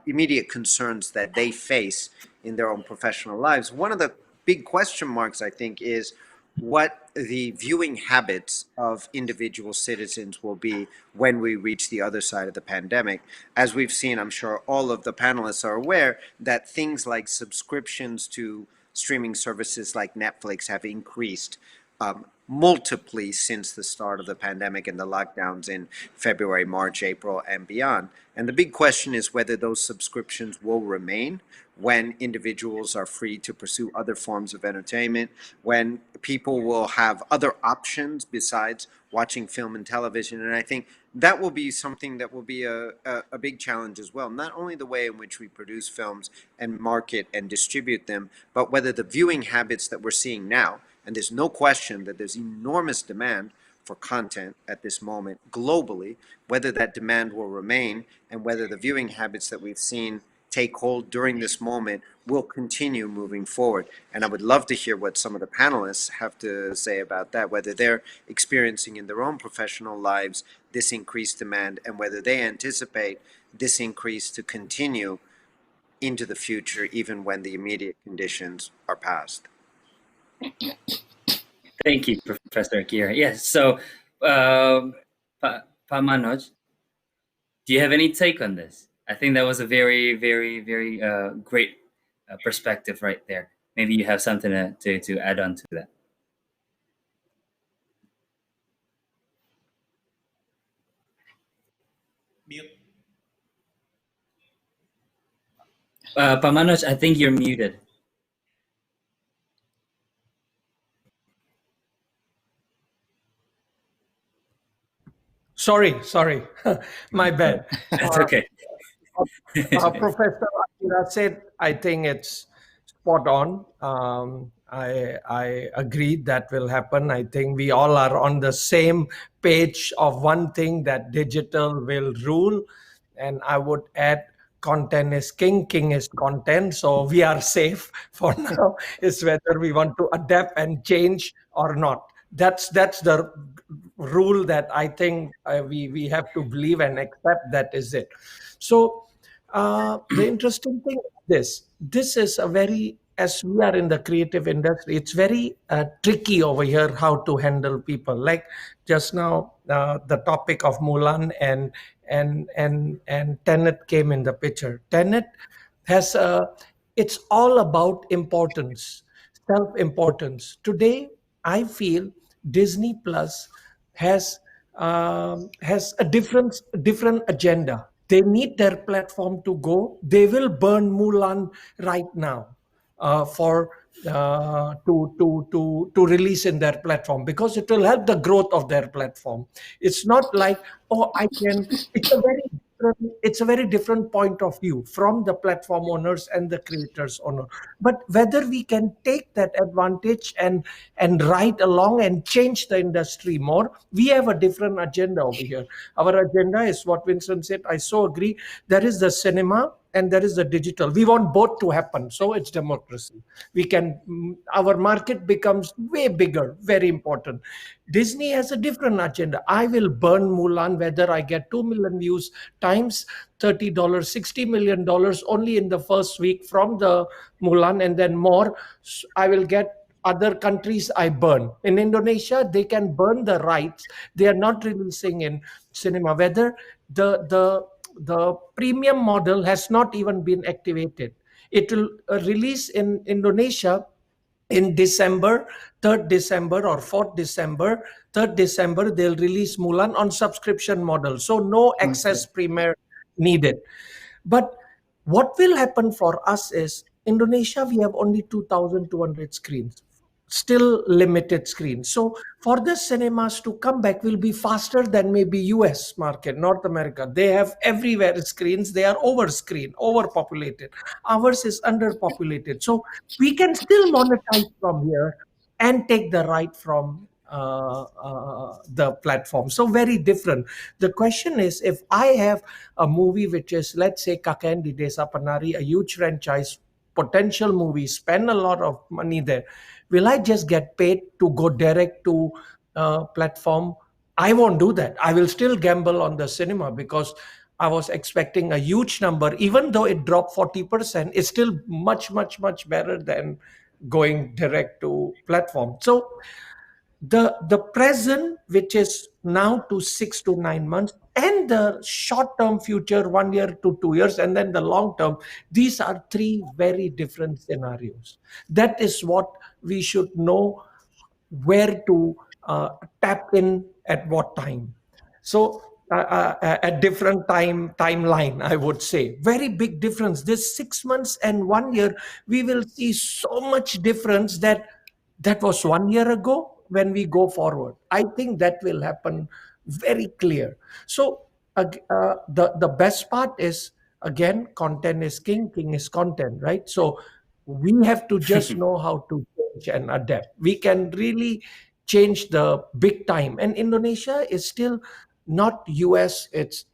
immediate concerns that they face in their own professional lives. One of the big question marks, I think, is what the viewing habits of individual citizens will be when we reach the other side of the pandemic. As we've seen, I'm sure all of the panelists are aware that things like subscriptions to streaming services like Netflix have increased multiply since the start of the pandemic and the lockdowns in February, March, April, and beyond. And the big question is whether those subscriptions will remain when individuals are free to pursue other forms of entertainment, when people will have other options besides watching film and television. And I think that will be something that will be a big challenge as well. Not only the way in which we produce films and market and distribute them, but whether the viewing habits that we're seeing now, and there's no question that there's enormous demand for content at this moment globally, whether that demand will remain and whether the viewing habits that we've seen take hold during this moment will continue moving forward. And I would love to hear what some of the panelists have to say about that, whether they're experiencing in their own professional lives this increased demand and whether they anticipate this increase to continue into the future, even when the immediate conditions are past. Thank you, Professor Akira. Yes, so Pa Manoj, do you have any take on this? I think that was a very, very, very great perspective right there. Maybe you have something to add on to that. Mute. Pa Manoj, I think you're muted. Sorry, my bad. That's okay. Professor Akira said, I think it's spot on. I agree that will happen. I think we all are on the same page of one thing, that digital will rule. And I would add, content is king, king is content. So we are safe for now. It's whether we want to adapt and change or not. That's the rule that I think we have to believe and accept. That is it. So the interesting thing is this is a very, as we are in the creative industry, it's very tricky over here how to handle people. Like just now, the topic of Mulan and Tenet came in the picture. Tenet has it's all about importance, self-importance. Today, I feel Disney Plus has a different agenda. They need their platform to go. They will burn Mulan right now to release in their platform, because it will help the growth of their platform. It's not like, oh, I can. It's a very different point of view from the platform owners and the creators owner. But whether we can take that advantage and ride along and change the industry more, we have a different agenda over here. Our agenda is what Vincent said. I so agree. There is the cinema and there is the digital. We want both to happen. So it's democracy. Our market becomes way bigger, very important. Disney has a different agenda. I will burn Mulan whether I get 2 million views times $30, $60 million only in the first week from the Mulan, and then more. I will get other countries I burn. In Indonesia, they can burn the rights. They are not releasing in cinema. Whether the premium model has not even been activated. It will release in Indonesia in December, 3rd December or 4th December. 3rd December, they'll release Mulan on subscription model. So no access premiere needed. But What will happen for us is Indonesia, we have only 2,200 screens, still limited screens. So for the cinemas to come back will be faster than maybe US market, North America. They have everywhere screens. They are over screen, overpopulated. Ours is underpopulated. So we can still monetize from here and take the right from the platform. So very different. The question is, if I have a movie which is, let's say, Kakek di Desa Penari, a huge franchise, potential movie, spend a lot of money there, will I just get paid to go direct to platform? I won't do that. I will still gamble on the cinema because I was expecting a huge number. Even though it dropped 40%, it's still much, much, much better than going direct to platform. So the present, which is now to 6 to 9 months, and the short term future, 1 year to 2 years, and then the long term, these are three very different scenarios. That is what we should know, where to tap in at what time. So at different timeline, I would say, very big difference. This 6 months and 1 year, we will see so much difference that was 1 year ago. When we go forward, I think that will happen very clear. So the best part is, again, content is king, king is content, right? So we have to just know how to change and adapt. We can really change the big time. And Indonesia is still not US. It's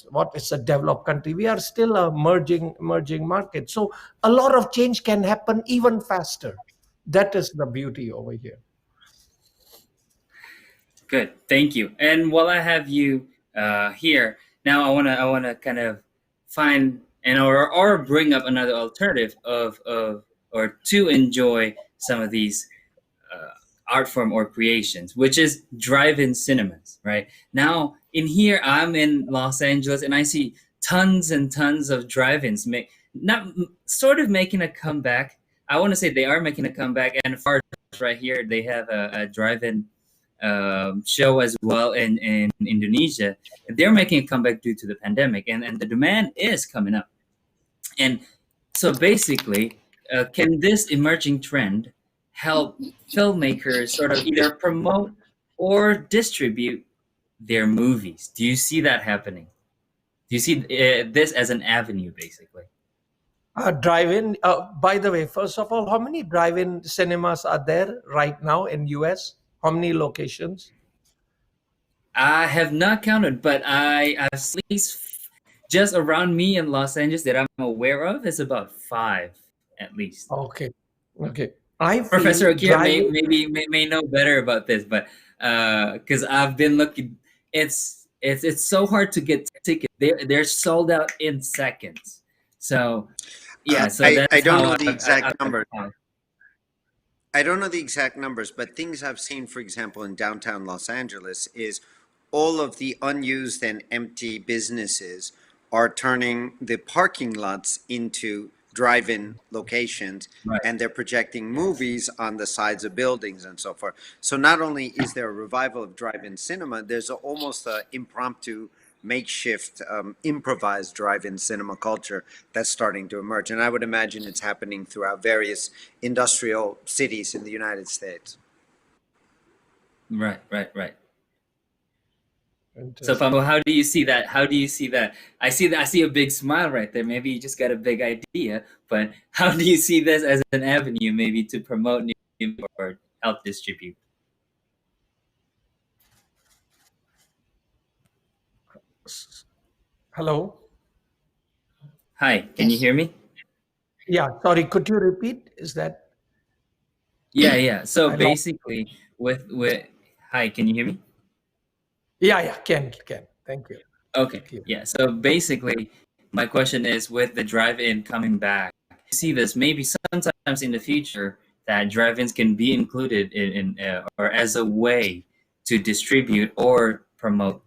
what, it's a developed country. We are still a merging market. So a lot of change can happen even faster. That is the beauty over here. Good, thank you. And while I have you here now, I wanna kind of find and or bring up another alternative of or to enjoy some of these art form or creations, which is drive-in cinemas. Right now, in here, I'm in Los Angeles, and I see tons and tons of drive-ins sort of making a comeback. I want to say they are making a comeback, and far right here, they have a drive-in show as well in Indonesia. They're making a comeback due to the pandemic, and the demand is coming up. And so basically, can this emerging trend help filmmakers sort of either promote or distribute their movies? Do you see that happening? Do you see this as an avenue, basically? Drive-in. By the way, first of all, how many drive-in cinemas are there right now in US? How many locations? I have not counted, but I've at least just around me in Los Angeles that I'm aware of is about 5 at least. Okay. I feel Professor Akira drive-in. may know better about this, but because I've been looking, it's so hard to get tickets. They're sold out in seconds. So yeah, so I that's don't how know the exact number. found. I don't know the exact numbers, but things I've seen, for example, in downtown Los Angeles, is all of the unused and empty businesses are turning the parking lots into drive-in locations, Right. and they're projecting movies on the sides of buildings and so forth. So not only is there a revival of drive-in cinema, there's almost an impromptu, makeshift, improvised drive-in cinema culture that's starting to emerge. And I would imagine it's happening throughout various industrial cities in the United States. Right. So Interesting. Pambo, how do you see that? How do you see that? I see a big smile right there. Maybe you just got a big idea, but how do you see this as an avenue, maybe to promote new or help distribute? Hello? Hi, can you hear me? Yeah, sorry, could you repeat? Is that Yeah. So I lost? basically, with hi, can you hear me? Yeah, can. Thank you. Okay. Thank you. Yeah. So basically, my question is, with the drive-in coming back, you see this maybe sometimes in the future that drive-ins can be included in or as a way to distribute or promote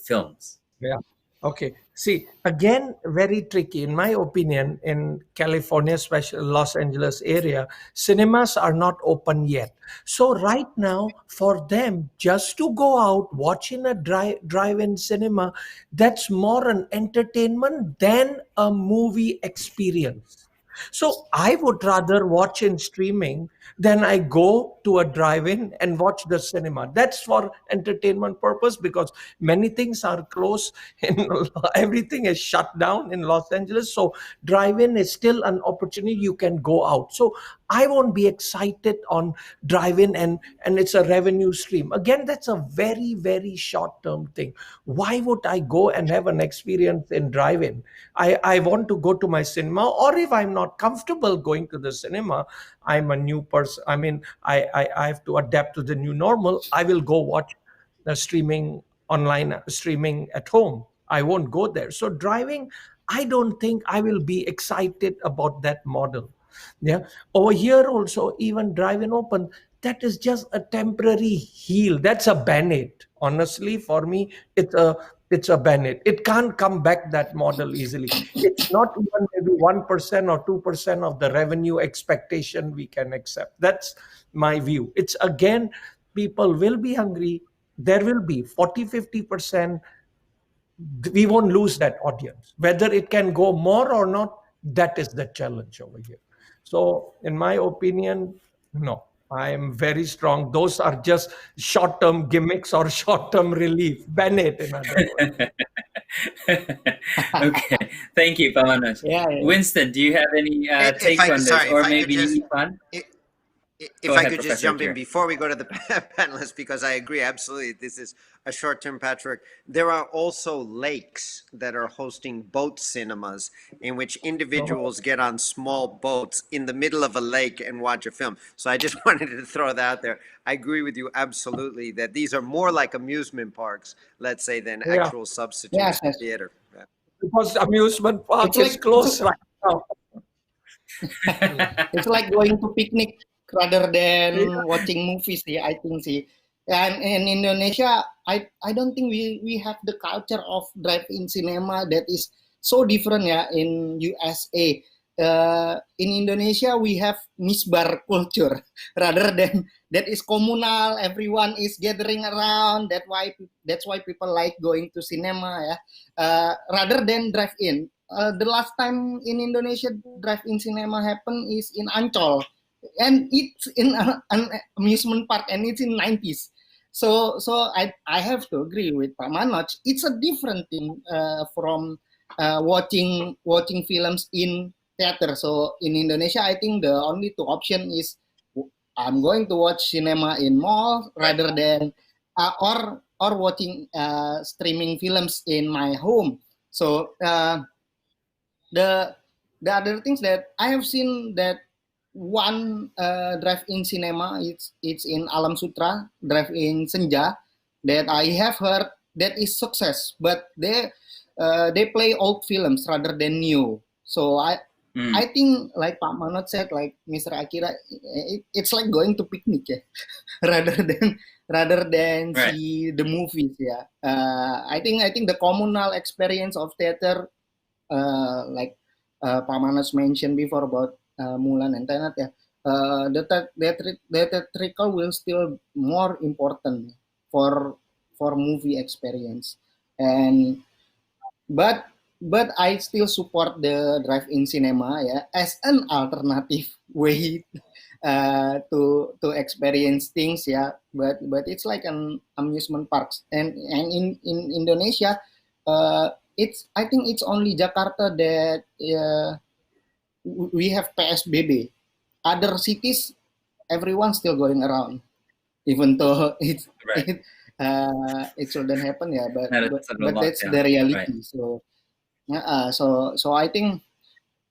films. Yeah. Okay. See, again, very tricky. In my opinion, in California, especially Los Angeles area, cinemas are not open yet. So right now, for them, just to go out, watch in a drive-in cinema, that's more an entertainment than a movie experience. So I would rather watch in streaming than I go to a drive-in and watch the cinema. That's for entertainment purpose because many things are closed and everything is shut down in Los Angeles. So drive-in is still an opportunity you can go out. So I won't be excited on drive-in and it's a revenue stream. Again, that's a very, very short-term thing. Why would I go and have an experience in drive-in? I want to go to my cinema, or if I'm not comfortable going to the cinema, I'm a new person. I mean, I have to adapt to the new normal. I will go watch the streaming online, streaming at home. I won't go there. So driving, I don't think I will be excited about that model. Yeah. Over here also, even drive-in open, that is just a temporary heal. That's a band-aid. Honestly, for me, it's a band-aid. It can't come back that model easily. It's not even maybe 1% or 2% of the revenue expectation we can accept. That's my view. It's again, people will be hungry. There will be 40-50%. We won't lose that audience. Whether it can go more or not, that is the challenge over here. So, in my opinion, no, I am very strong. Those are just short term gimmicks or short term relief. Band-aid, in other words. Okay, thank you, Pak Manoj. Yeah, yeah. Winston, do you have any If take I, on this, sorry, or if I could maybe just, Ifan? if Go I ahead, could just Professor jump in Akira. before we go to the panelists, because I agree absolutely. This is a short term patchwork. There are also lakes that are hosting boat cinemas in which individuals get on small boats in the middle of a lake and watch a film. So I just wanted to throw that out there. I agree with you absolutely that these are more like amusement parks, let's say, than Yeah, actual substitutes Yes, for yes. theater. Yeah. because amusement park It's is like closed right now. it's like going to picnic rather Yeah. than watching movies. Yeah, I think see. And in Indonesia, I don't think we have the culture of drive-in cinema that is so different. Yeah, in USA. In Indonesia, we have misbar culture rather than that is communal. Everyone is gathering around. That's why people like going to cinema. Yeah, rather than drive-in. The last time in Indonesia drive-in cinema happened is in Ancol, and it's in an amusement park, and it's in 90s. So I have to agree with Pak Manoj. It's a different thing from watching films in theater. So in Indonesia, I think the only two option is I'm going to watch cinema in mall rather than or watching streaming films in my home. So the the other things that I have seen that one drive-in cinema it's in Alam Sutra drive-in Senja that I have heard that is success, but they play old films rather than new. So I think like Pak Manoj said, like Mr. Akira, it's like going to picnic, yeah, rather than Right. see the movies. Yeah, I think the communal experience of theater, like Pak Manas mentioned before about Mulan and Tenet, yeah, the theatrical will still more important for movie experience. And but I still support the drive-in cinema, yeah, as an alternative way to experience things, yeah. But it's like an amusement parks, and in Indonesia, it's I think it's only Jakarta that we have PSBB. Other cities, everyone's still going around, even though Right. it shouldn't happen, yeah. But Not a but total but that's lockdown. the Right. reality. So so I think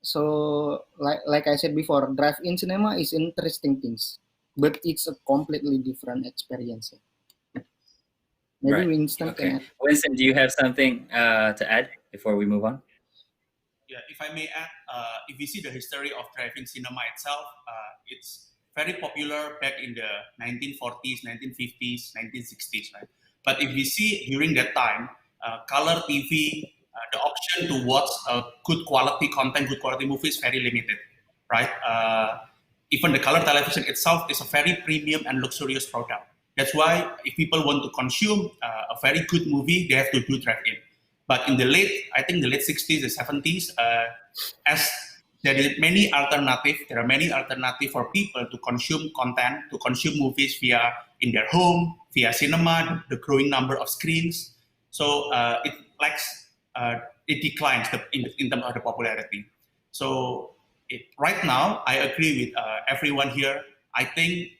so. Like I said before, drive-in cinema is interesting things, but it's a completely different experience. Maybe Right. Winston Okay. can add. Winston, do you have something to add before we move on? Yeah, if I may add, if we see the history of drive-in cinema itself, it's very popular back in the 1940s, 1950s, 1960s, right? But if we see during that time, color TV the option to watch good quality content, good quality movies is very limited, right? Even the color television itself is a very premium and luxurious product. That's why if people want to consume a very good movie, they have to do drive-in. But in the I think the late 60s, the 70s, as there are many alternatives for people to consume content, to consume movies in their home, via cinema, the growing number of screens. So it declines in terms of the popularity. So right now, I agree with everyone here. I think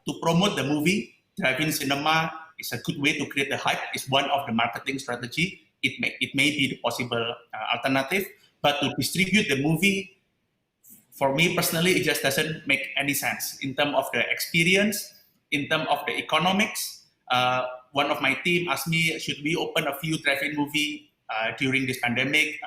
to promote the movie, drive-in cinema is a good way to create the hype. It's one of the marketing strategy. It may be the possible alternative, but to distribute the movie, for me personally, it just doesn't make any sense in terms of the experience, in terms of the economics. One of my team asked me, should we open a few drive-in movie during this pandemic,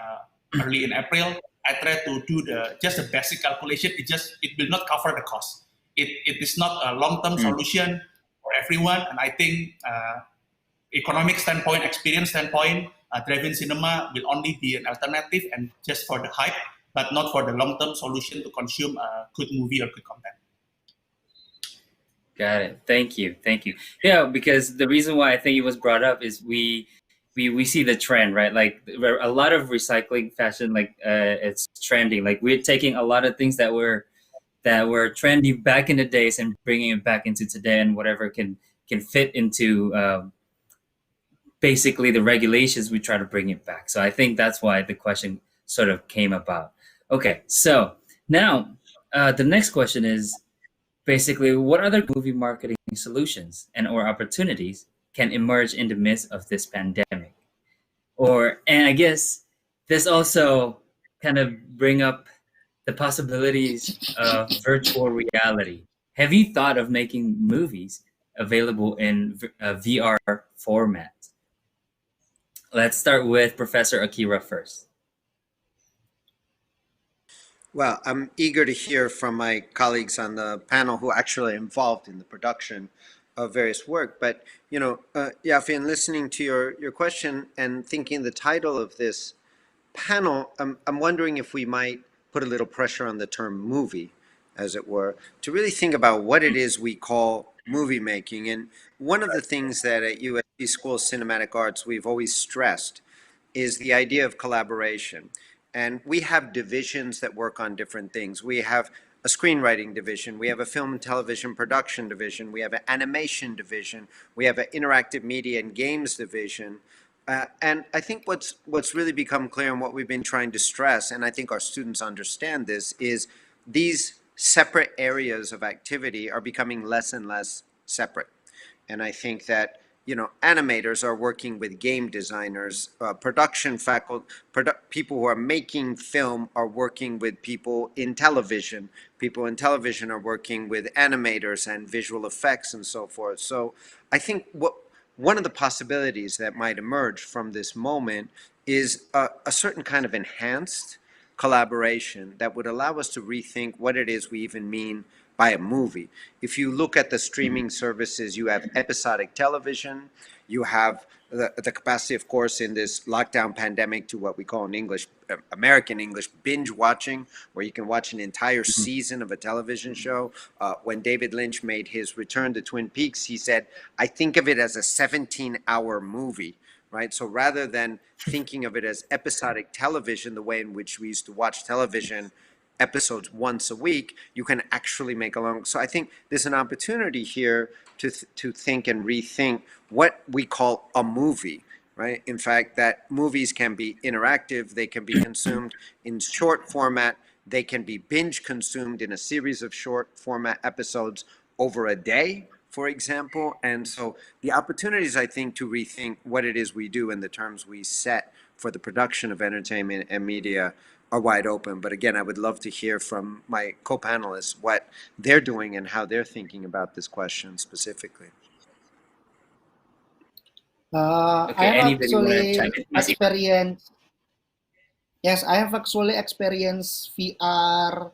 early in April? I tried to do just a basic calculation. It will not cover the cost. It is not a long-term solution for everyone, and I think economic standpoint, experience standpoint, drive-in cinema will only be an alternative and just for the hype, but not for the long-term solution to consume a good movie or good content. Got it. Thank you. Yeah, because the reason why I think it was brought up is we see the trend, right? Like a lot of recycling fashion, like it's trending. Like we're taking a lot of things that were trendy back in the days and bringing it back into today, and whatever can fit into basically the regulations, we try to bring it back. So I think that's why the question sort of came about. Okay, so now the next question is basically, what other movie marketing solutions and or opportunities can emerge in the midst of this pandemic? And I guess this also kind of bring up the possibilities of virtual reality. Have you thought of making movies available in VR format? Let's start with Professor Akira first. Well, I'm eager to hear from my colleagues on the panel who are actually involved in the production of various work. But, Yafi, in listening to your question and thinking the title of this panel, I'm wondering if we might put a little pressure on the term movie, as it were, to really think about what it is we call movie making. And one of the things that at USC School of Cinematic Arts we've always stressed is the idea of collaboration. And we have divisions that work on different things. We have a screenwriting division, we have a film and television production division, we have an animation division, we have an interactive media and games division. And I think what's really become clear and what we've been trying to stress, and I think our students understand this, is these separate areas of activity are becoming less and less separate. And I think that animators are working with game designers, production faculty, people who are making film are working with people in television. People in television are working with animators and visual effects and so forth. So I think one of the possibilities that might emerge from this moment is a certain kind of enhanced collaboration that would allow us to rethink what it is we even mean by a movie. If you look at the streaming services, you have episodic television, you have the capacity, of course, in this lockdown pandemic to what we call in English, American English, binge watching, where you can watch an entire season of a television show. When David Lynch made his return to Twin Peaks, he said, I think of it as a 17-hour movie. Right? So rather than thinking of it as episodic television, the way in which we used to watch television episodes once a week, you can actually make a long. So I think there's an opportunity here to think and rethink what we call a movie, right? In fact, that movies can be interactive, they can be consumed in short format, they can be binge consumed in a series of short format episodes over a day, for example. And so the opportunities, I think, to rethink what it is we do and the terms we set for the production of entertainment and media are wide open. But again, I would love to hear from my co-panelists what they're doing and how they're thinking about this question specifically. Okay, I have anybody want to actually chime in? experienced. Yes, I have actually experienced VR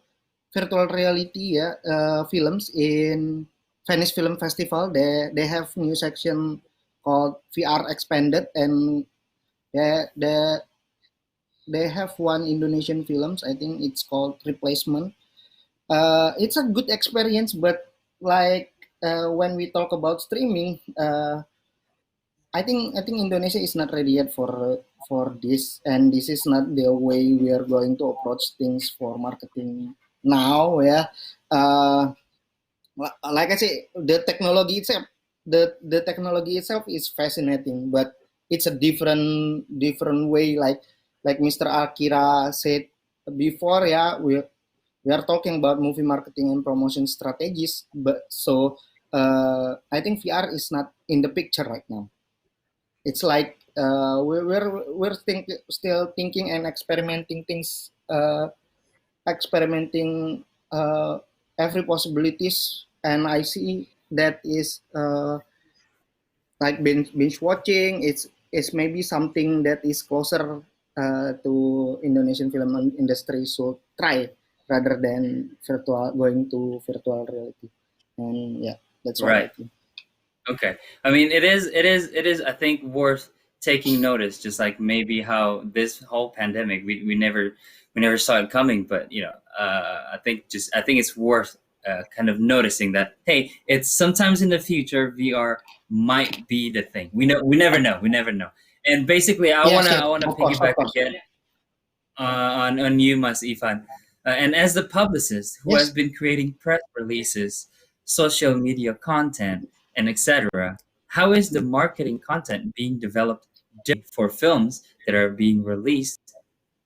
virtual reality films in Venice Film Festival. They have new section called VR Expanded, and the they have one Indonesian films. I think it's called Replacement. It's a good experience, but like when we talk about streaming, I think Indonesia is not ready yet for this, and this is not the way we are going to approach things for marketing now. Yeah, uh, like I say, the technology itself is fascinating, but it's a different way. Like Mr. Akira said before, yeah, we are talking about movie marketing and promotion strategies, but so I think VR is not in the picture right now. It's like still thinking and experimenting things, experimenting every possibilities, and I see that is like binge watching. It's maybe something that is closer to Indonesian film industry. So try rather than going to virtual reality, and yeah, that's what I Right. think. Okay. I mean, it is. I think worth taking notice. Just like maybe how this whole pandemic, we never saw it coming. But I think it's worth kind of noticing that. Hey, it's sometimes in the future VR might be the thing. We never know. We never know. And basically, I Yes, wanna yes, I wanna of piggyback course. again on you, Mas Ifan. And as the publicist who has Yes, been creating press releases, social media content, and etc., how is the marketing content being developed for films that are being released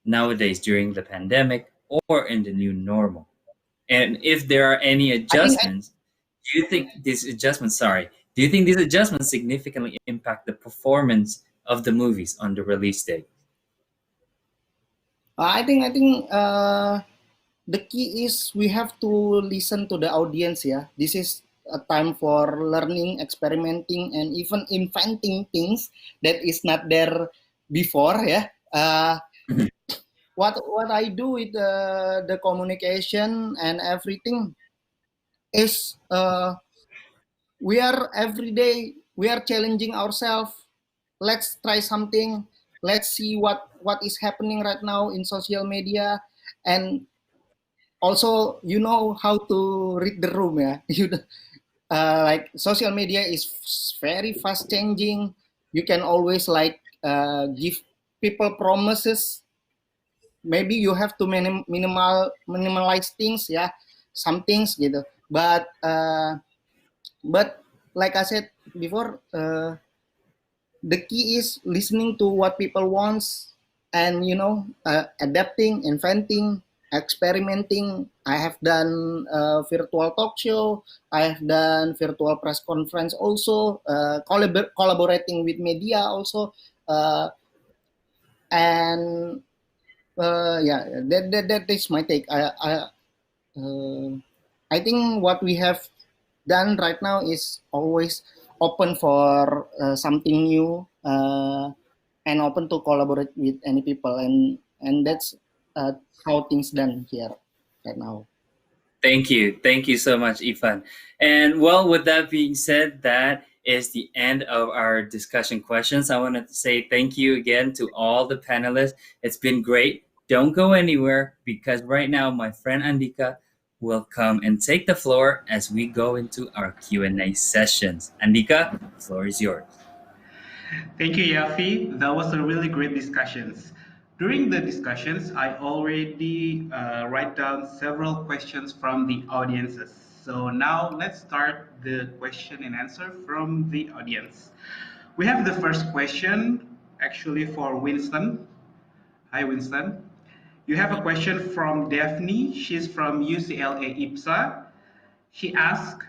nowadays during the pandemic or in the new normal? And if there are any I think adjustments, do you think these adjustments significantly impact the performance of the movies on the release date? I think the key is we have to listen to the audience. Yeah, this is a time for learning, experimenting, and even inventing things that is not there before. Yeah. What I do with the communication and everything is we are every day we are challenging ourselves. Let's try something. Let's see what is happening right now in social media, and also you know how to read the room. Yeah, like social media is very fast changing. You can always like give people promises. Maybe you have to minimalize things, yeah, some things gitu. But like I said before, the key is listening to what people wants, and adapting, inventing, experimenting. I have done virtual talk show. I have done virtual press conference also, collaborating with media also, uh, and yeah, that is my take. Uh, I think what we have done right now is always open for something new, and open to collaborate with any people, and that's how things done here right now. Thank you so much, Ifan. And well, with that being said, that is the end of our discussion questions. I wanted to say thank you again to all the panelists. It's been great. Don't go anywhere because right now my friend Andika will come and take the floor as we go into our Q&A sessions. Andika, the floor is yours. Thank you, Yafi. That was a really great discussions. During the discussions, I already write down several questions from the audiences. So now let's start the question and answer from the audience. We have the first question actually for Winston. Hi, Winston. You have a question from Daphne. She's from UCLA IPSA. She asked,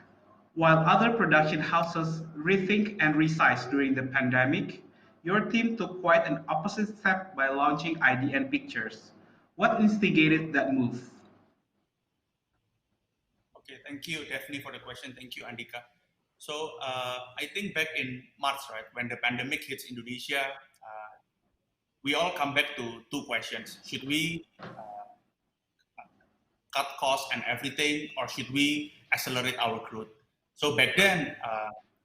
while other production houses rethink and resize during the pandemic, your team took quite an opposite step by launching IDN Pictures. What instigated that move? Okay, thank you, Daphne, for the question. Thank you, Andika. So I think back in March, right, when the pandemic hits Indonesia, we all come back to two questions: should we cut costs and everything, or should we accelerate our growth? So back then,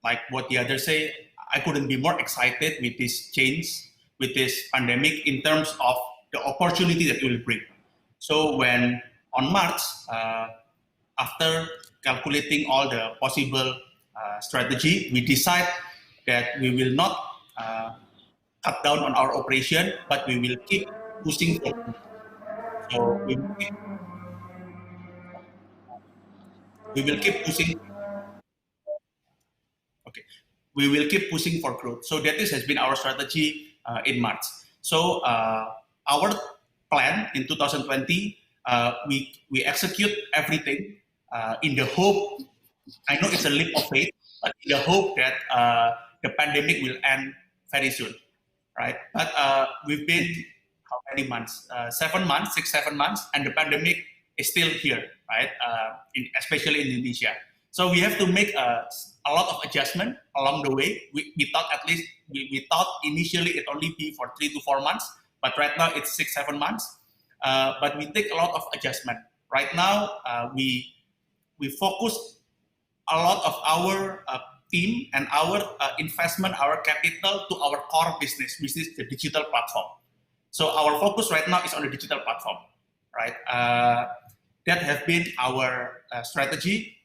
like what the others say, I couldn't be more excited with this change, with this pandemic in terms of the opportunity that it will bring. So when on March, after calculating all the possible strategy, we decide that we will not cut down on our operation, but we will keep pushing for. So we will keep pushing. Okay, we will keep pushing for growth. So that has been our strategy in March. So our plan in 2020, we execute everything in the hope. I know it's a leap of faith, but in the hope that the pandemic will end very soon, right? But we've been how many months? 7 months, 6, 7 months, and the pandemic is still here, right? Especially in Indonesia. So we have to make a lot of adjustment along the way. We thought at least we thought initially it only be for 3 to 4 months, but right now it's 6, 7 months. But we take a lot of adjustment. Right now we focus a lot of our team and our investment, our capital to our core business, which is the digital platform. So our focus right now is on the digital platform, right? That has been our strategy.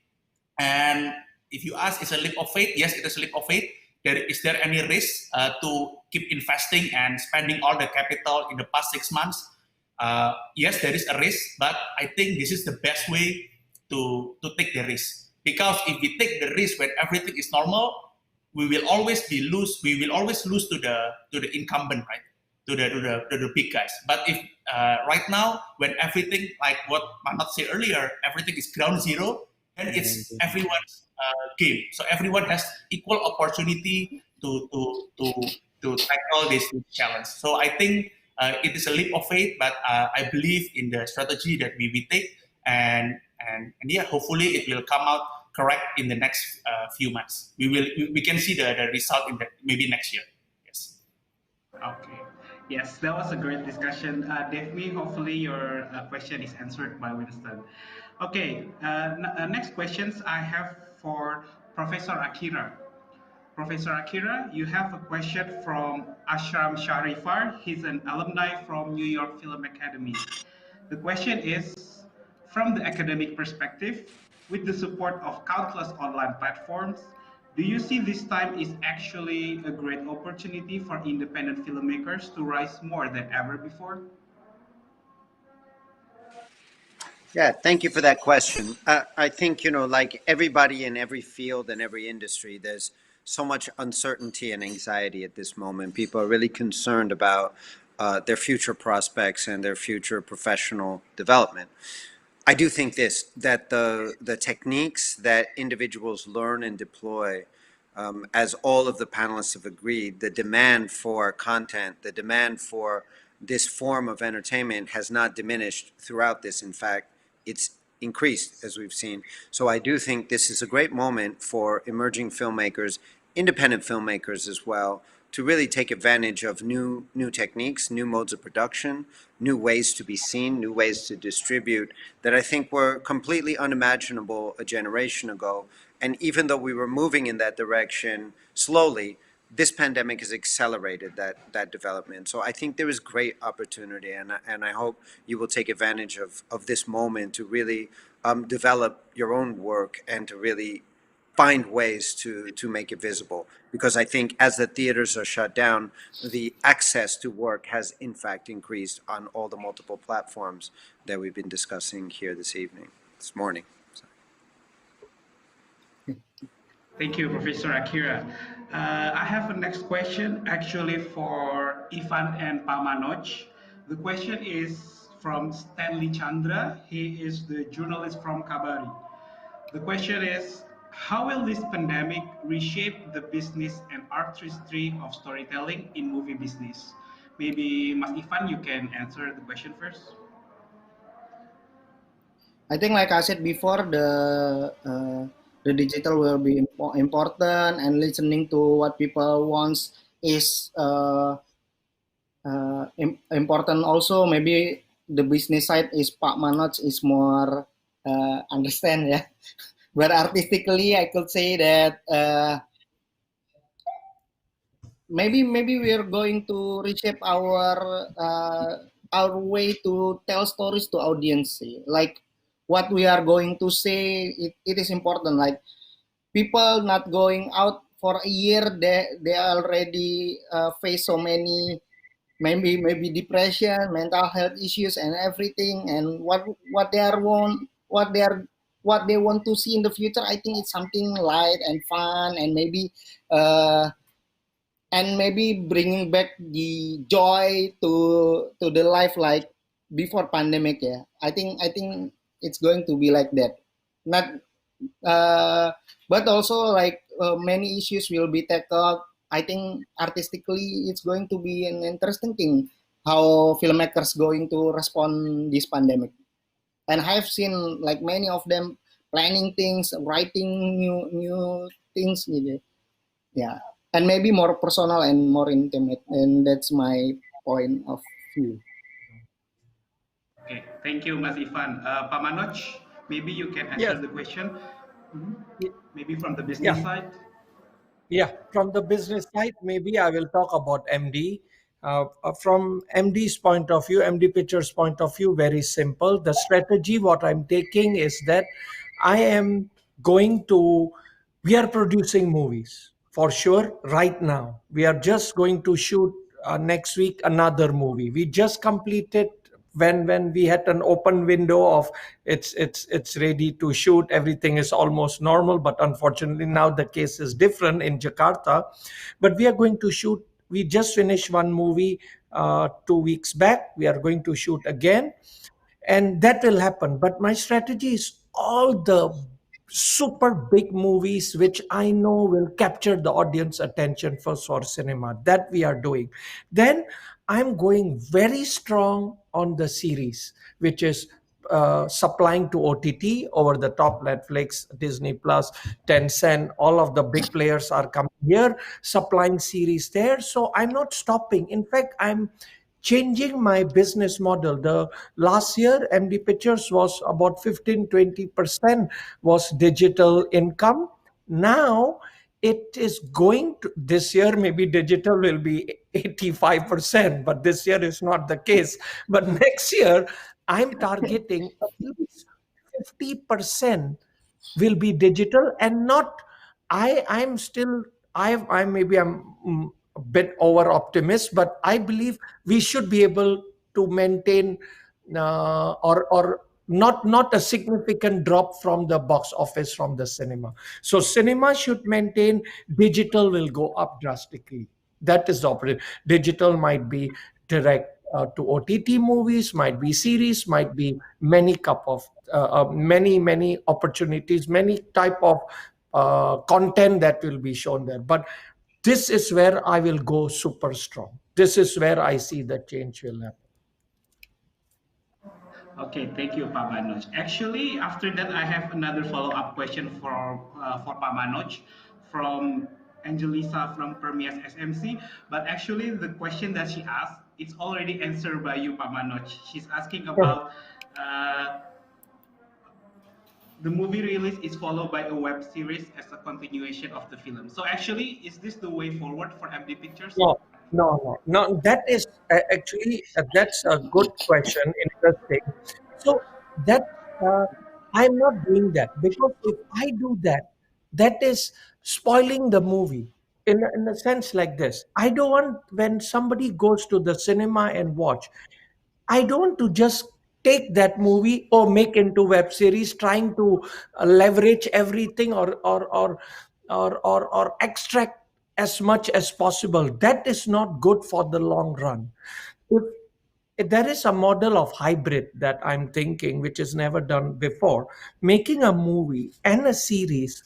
And if you ask, is a leap of faith? Yes, it is a leap of faith. Is there any risk to keep investing and spending all the capital in the past 6 months? Yes, there is a risk, but I think this is the best way to take the risk. Because if we take the risk when everything is normal, we will always lose to the incumbent, right? To the big guys. But if right now, when everything, like what Manoj said earlier, everything is ground zero, then it's everyone's game. So everyone has equal opportunity to tackle this challenge. So I think it is a leap of faith, but I believe in the strategy that we take, and yeah, hopefully it will come out correct in the next few months. We can see the result in maybe next year. Yes. Okay. Yes, that was a great discussion. Daphne, hopefully your question is answered by Winston. Okay, next questions I have for Professor Akira. Professor Akira, you have a question from Ashram Sharifar. He's an alumni from New York Film Academy. The question is, from the academic perspective, with the support of countless online platforms, do you see this time is actually a great opportunity for independent filmmakers to rise more than ever before? Yeah, thank you for that question. I think, like everybody in every field and every industry, there's so much uncertainty and anxiety at this moment. People are really concerned about their future prospects and their future professional development. I do think that the techniques that individuals learn and deploy, as all of the panelists have agreed, the demand for content, the demand for this form of entertainment has not diminished throughout this. In fact, it's increased, as we've seen. So I do think this is a great moment for emerging filmmakers, independent filmmakers as well, to really take advantage of new techniques, new modes of production, new ways to be seen, new ways to distribute that I think were completely unimaginable a generation ago. And even though we were moving in that direction slowly, this pandemic has accelerated that development. So I think there is great opportunity, and I hope you will take advantage of this moment to really develop your own work and to really find ways to make it visible. Because I think as the theaters are shut down, the access to work has in fact increased on all the multiple platforms that we've been discussing here this morning. Thank you, Professor Akira. I have a next question actually for Ivan and Pak Manoj. The question is from Stanley Chandra. He is the journalist from Kabari. The question is, how will this pandemic reshape the business and artistry of storytelling in movie business? Maybe Mas Ivan, you can answer the question first. I think, like I said before, the digital will be important, and listening to what people want is important also. Maybe the business side is Pak Manoj is more understand, yeah. But artistically, I could say that maybe we are going to reshape our our way to tell stories to audience. Like what we are going to say, it is important. Like people not going out for a year, they already face so many maybe depression, mental health issues, and everything. And what they are want, what they want to see in the future, I think it's something light and fun, uh, and maybe bringing back the joy to the life like before pandemic. Yeah, I think it's going to be like that. Not uh, but also like many issues will be tackled. I think artistically it's going to be an interesting thing how filmmakers going to respond this pandemic. And I've seen like many of them planning things, writing new things gitu. Yeah, and maybe more personal and more intimate, and that's my point of view. Okay, thank you, Mas Ivan. Pak Manoj, maybe you can answer Yes. the question. Mhm. y- Maybe from the business Yeah. side. Yeah, from the business side, maybe I will talk about MD. From MD's point of view, MD Pictures' point of view, very simple. The strategy, what I'm taking is that I am going to, we are producing movies for sure right now. We are just going to shoot next week another movie. We just completed when we had an open window of it's ready to shoot, everything is almost normal, but unfortunately now the case is different in Jakarta. But we are going to shoot, we just finished one movie 2 weeks back, we are going to shoot again, and that will happen. But my strategy is all the super big movies which I know will capture the audience attention first for cinema, that we are doing. Then I'm going very strong on the series, which is supplying to OTT, over the top, Netflix, Disney Plus, Tencent, all of the big players are coming here, supplying series there. So I'm not stopping. In fact, I'm changing my business model. The last year, MD Pictures was about 15-20% was digital income. Now it is going to, this year maybe digital will be 85%, but this year is not the case. But next year, I'm targeting at least 50% will be digital, and not, I'm still, I maybe I'm a bit over optimist, but I believe we should be able to maintain or not a significant drop from the box office from the cinema. So cinema should maintain, digital will go up drastically. That is the operative. Digital might be direct to OTT movies, might be series, might be many cup of many opportunities, many type of content that will be shown there. But this is where I will go super strong. This is where I see the change will happen. Okay, thank you, Pak Manoj. Actually, after that, I have another follow-up question for Pak Manoj from Angelisa from Permias SMC. But actually, the question that she asked, it's already answered by you, Pak Manoj. She's asking about the movie release is followed by a web series as a continuation of the film. So actually, is this the way forward for MD Pictures? No, no. That is actually that's a good question. Interesting. So that uh, I'm not doing that, because if I do that, that is spoiling the movie. In a sense like this, I don't want, when somebody goes to the cinema and watch, I don't want to just take that movie or make into web series, trying to leverage everything, or extract as much as possible. That is not good for the long run. If there is a model of hybrid that I'm thinking, which is never done before, making a movie and a series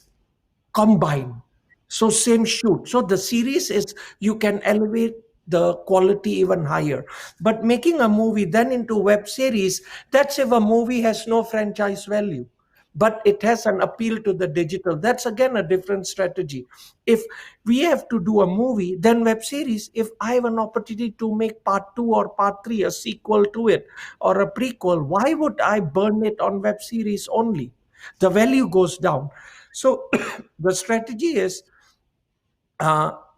combine. So same shoot. So the series is, you can elevate the quality even higher. But making a movie then into web series, that's if a movie has no franchise value, but it has an appeal to the digital. That's again a different strategy. If we have to do a movie, then web series, if I have an opportunity to make part 2 or part 3, a sequel to it or a prequel, why would I burn it on web series only? The value goes down. So the strategy is,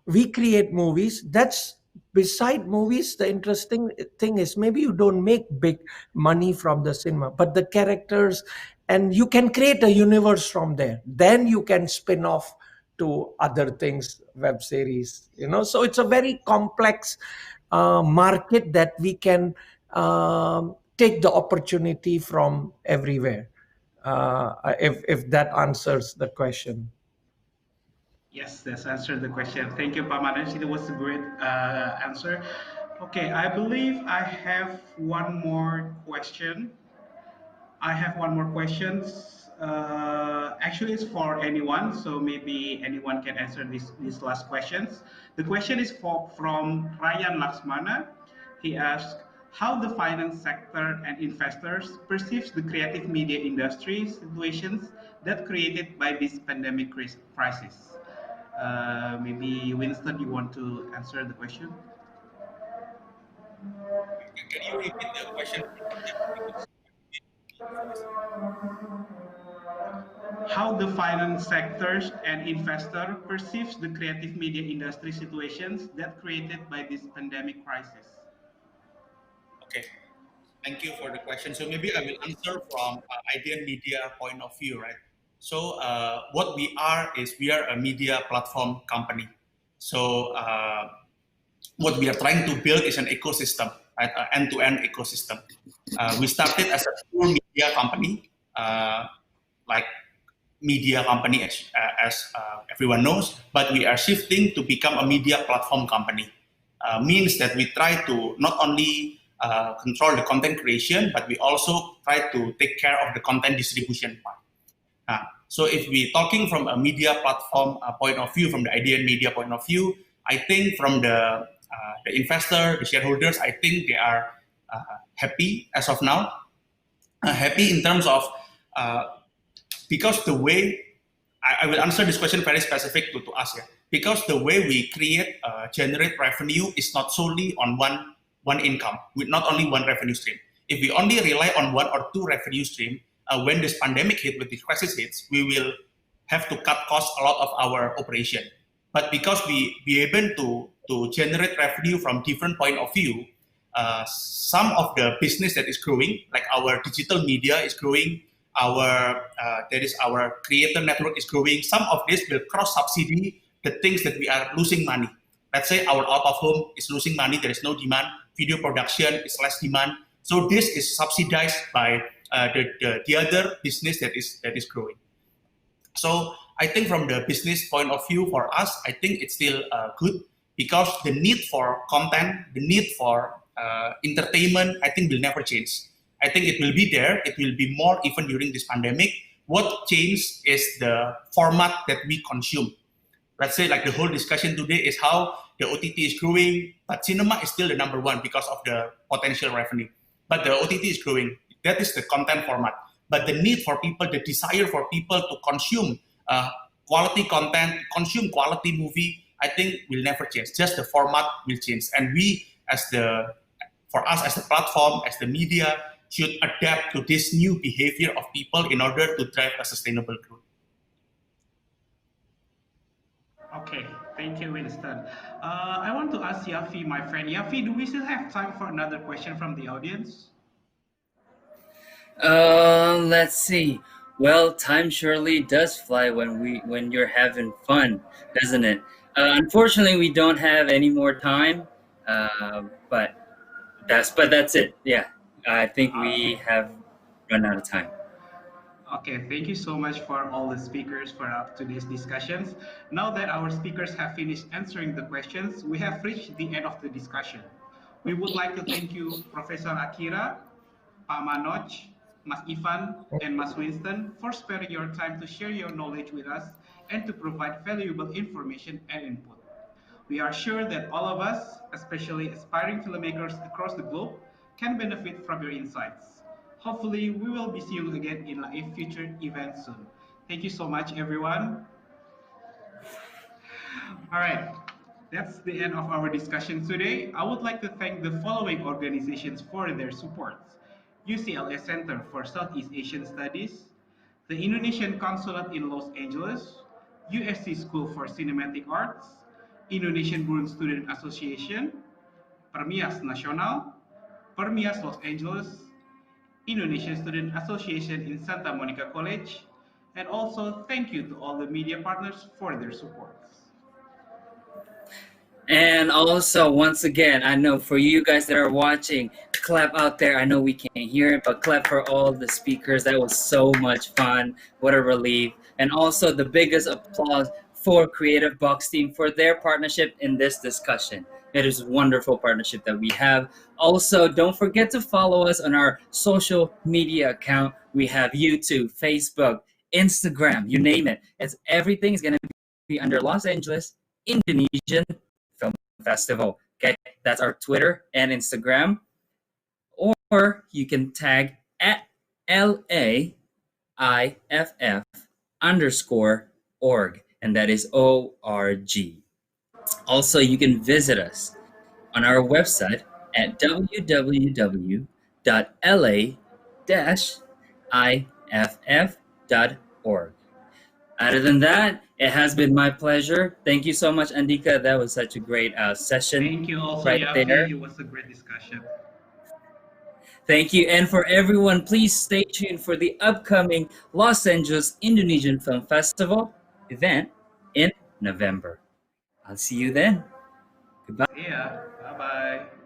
we create movies. That's beside movies, the interesting thing is maybe you don't make big money from the cinema, but the characters, and you can create a universe from there. Then you can spin off to other things, web series, so it's a very complex market that we can take the opportunity from everywhere. If that answers the question. Yes, that's answered the question. Thank you, Pak Manoj. It was a great answer. Okay, I believe I have one more question. I have one more question. Actually, it's for anyone, so maybe anyone can answer these last questions. The question is from Ryan Laksmana. He asked, how the finance sector and investors perceives the creative media industry situations that created by this pandemic crisis. Maybe Winston, you want to answer the question? Can you repeat the question? How the finance sectors and investor perceives the creative media industry situations that created by this pandemic crisis. Okay, thank you for the question. So maybe I will answer from idea and media point of view, right? So what we are is we are a media platform company. So what we are trying to build is an ecosystem, right? End-to-end ecosystem. We started as a pure media company, like media company as everyone knows, but we are shifting to become a media platform company. Means that we try to not only control the content creation, but we also try to take care of the content distribution part. So if we're talking from a media platform point of view, from the idea and media point of view, I think from the investor, the shareholders, I think they are happy as of now. Happy in terms of because the way I will answer this question very specific to us, yeah. Because the way we create generate revenue is not solely on one income, with not only one revenue stream. If we only rely on one or two revenue stream, when this pandemic hit, when this crisis hits, we will have to cut costs a lot of our operation. But because we be able to generate revenue from different point of view, some of the business that is growing, like our digital media is growing, there is our creator network is growing. Some of this will cross subsidy the things that we are losing money. Let's say our out of home is losing money, there is no demand. Video production is less demand. So this is subsidized by the other business that is growing. So I think from the business point of view for us, I think it's still good because the need for content, the need for entertainment, I think will never change. I think it will be there. It will be more even during this pandemic. What changed is the format that we consume. Let's say like the whole discussion today is how the OTT is growing, but cinema is still the number one because of the potential revenue. But the OTT is growing. That is the content format. But the need for people, the desire for people to consume quality content, consume quality movie, I think will never change. Just the format will change. And we, for us as the platform, as the media, should adapt to this new behavior of people in order to drive a sustainable growth. Okay, thank you, Winston. I want to ask Yafi, my friend. Yafi, do we still have time for another question from the audience? Let's see. Well, time surely does fly when you're having fun, doesn't it? Unfortunately, we don't have any more time. But that's it. Yeah, I think we have run out of time. Okay, thank you so much for all the speakers for today's discussions. Now that our speakers have finished answering the questions, we have reached the end of the discussion. We would like to thank you, Professor Akira, Pak Manoj, Mas Ivan, and Mas Winston for sparing your time to share your knowledge with us and to provide valuable information and input. We are sure that all of us, especially aspiring filmmakers across the globe, can benefit from your insights. Hopefully, we will be seeing you again in a future event soon. Thank you so much, everyone. All right, that's the end of our discussion today. I would like to thank the following organizations for their support: UCLA Center for Southeast Asian Studies, the Indonesian Consulate in Los Angeles, USC School for Cinematic Arts, Indonesian Burun Student Association, Permias Nasional, Permias Los Angeles, Indonesian Student Association in Santa Monica College, and also thank you to all the media partners for their support. And also, once again, I know for you guys that are watching, clap out there. I know we can't hear it, but clap for all the speakers. That was so much fun. What a relief. And also, the biggest applause for Creative Box team for their partnership in this discussion. It is a wonderful partnership that we have. Also, don't forget to follow us on our social media account. We have YouTube, Facebook, Instagram, you name it. Everything is going to be under Los Angeles Indonesian Film Festival. Okay, that's our Twitter and Instagram. Or you can tag at LAIFF_org, and that is ORG. Also, you can visit us on our website at www.la-iff.org. Other than that, it has been my pleasure. Thank you so much, Andika. That was such a great session. Thank you also, right Yafi. there. It was a great discussion. Thank you. And for everyone, please stay tuned for the upcoming Los Angeles Indonesian Film Festival event in November. I'll see you then. Goodbye. Yeah, bye-bye.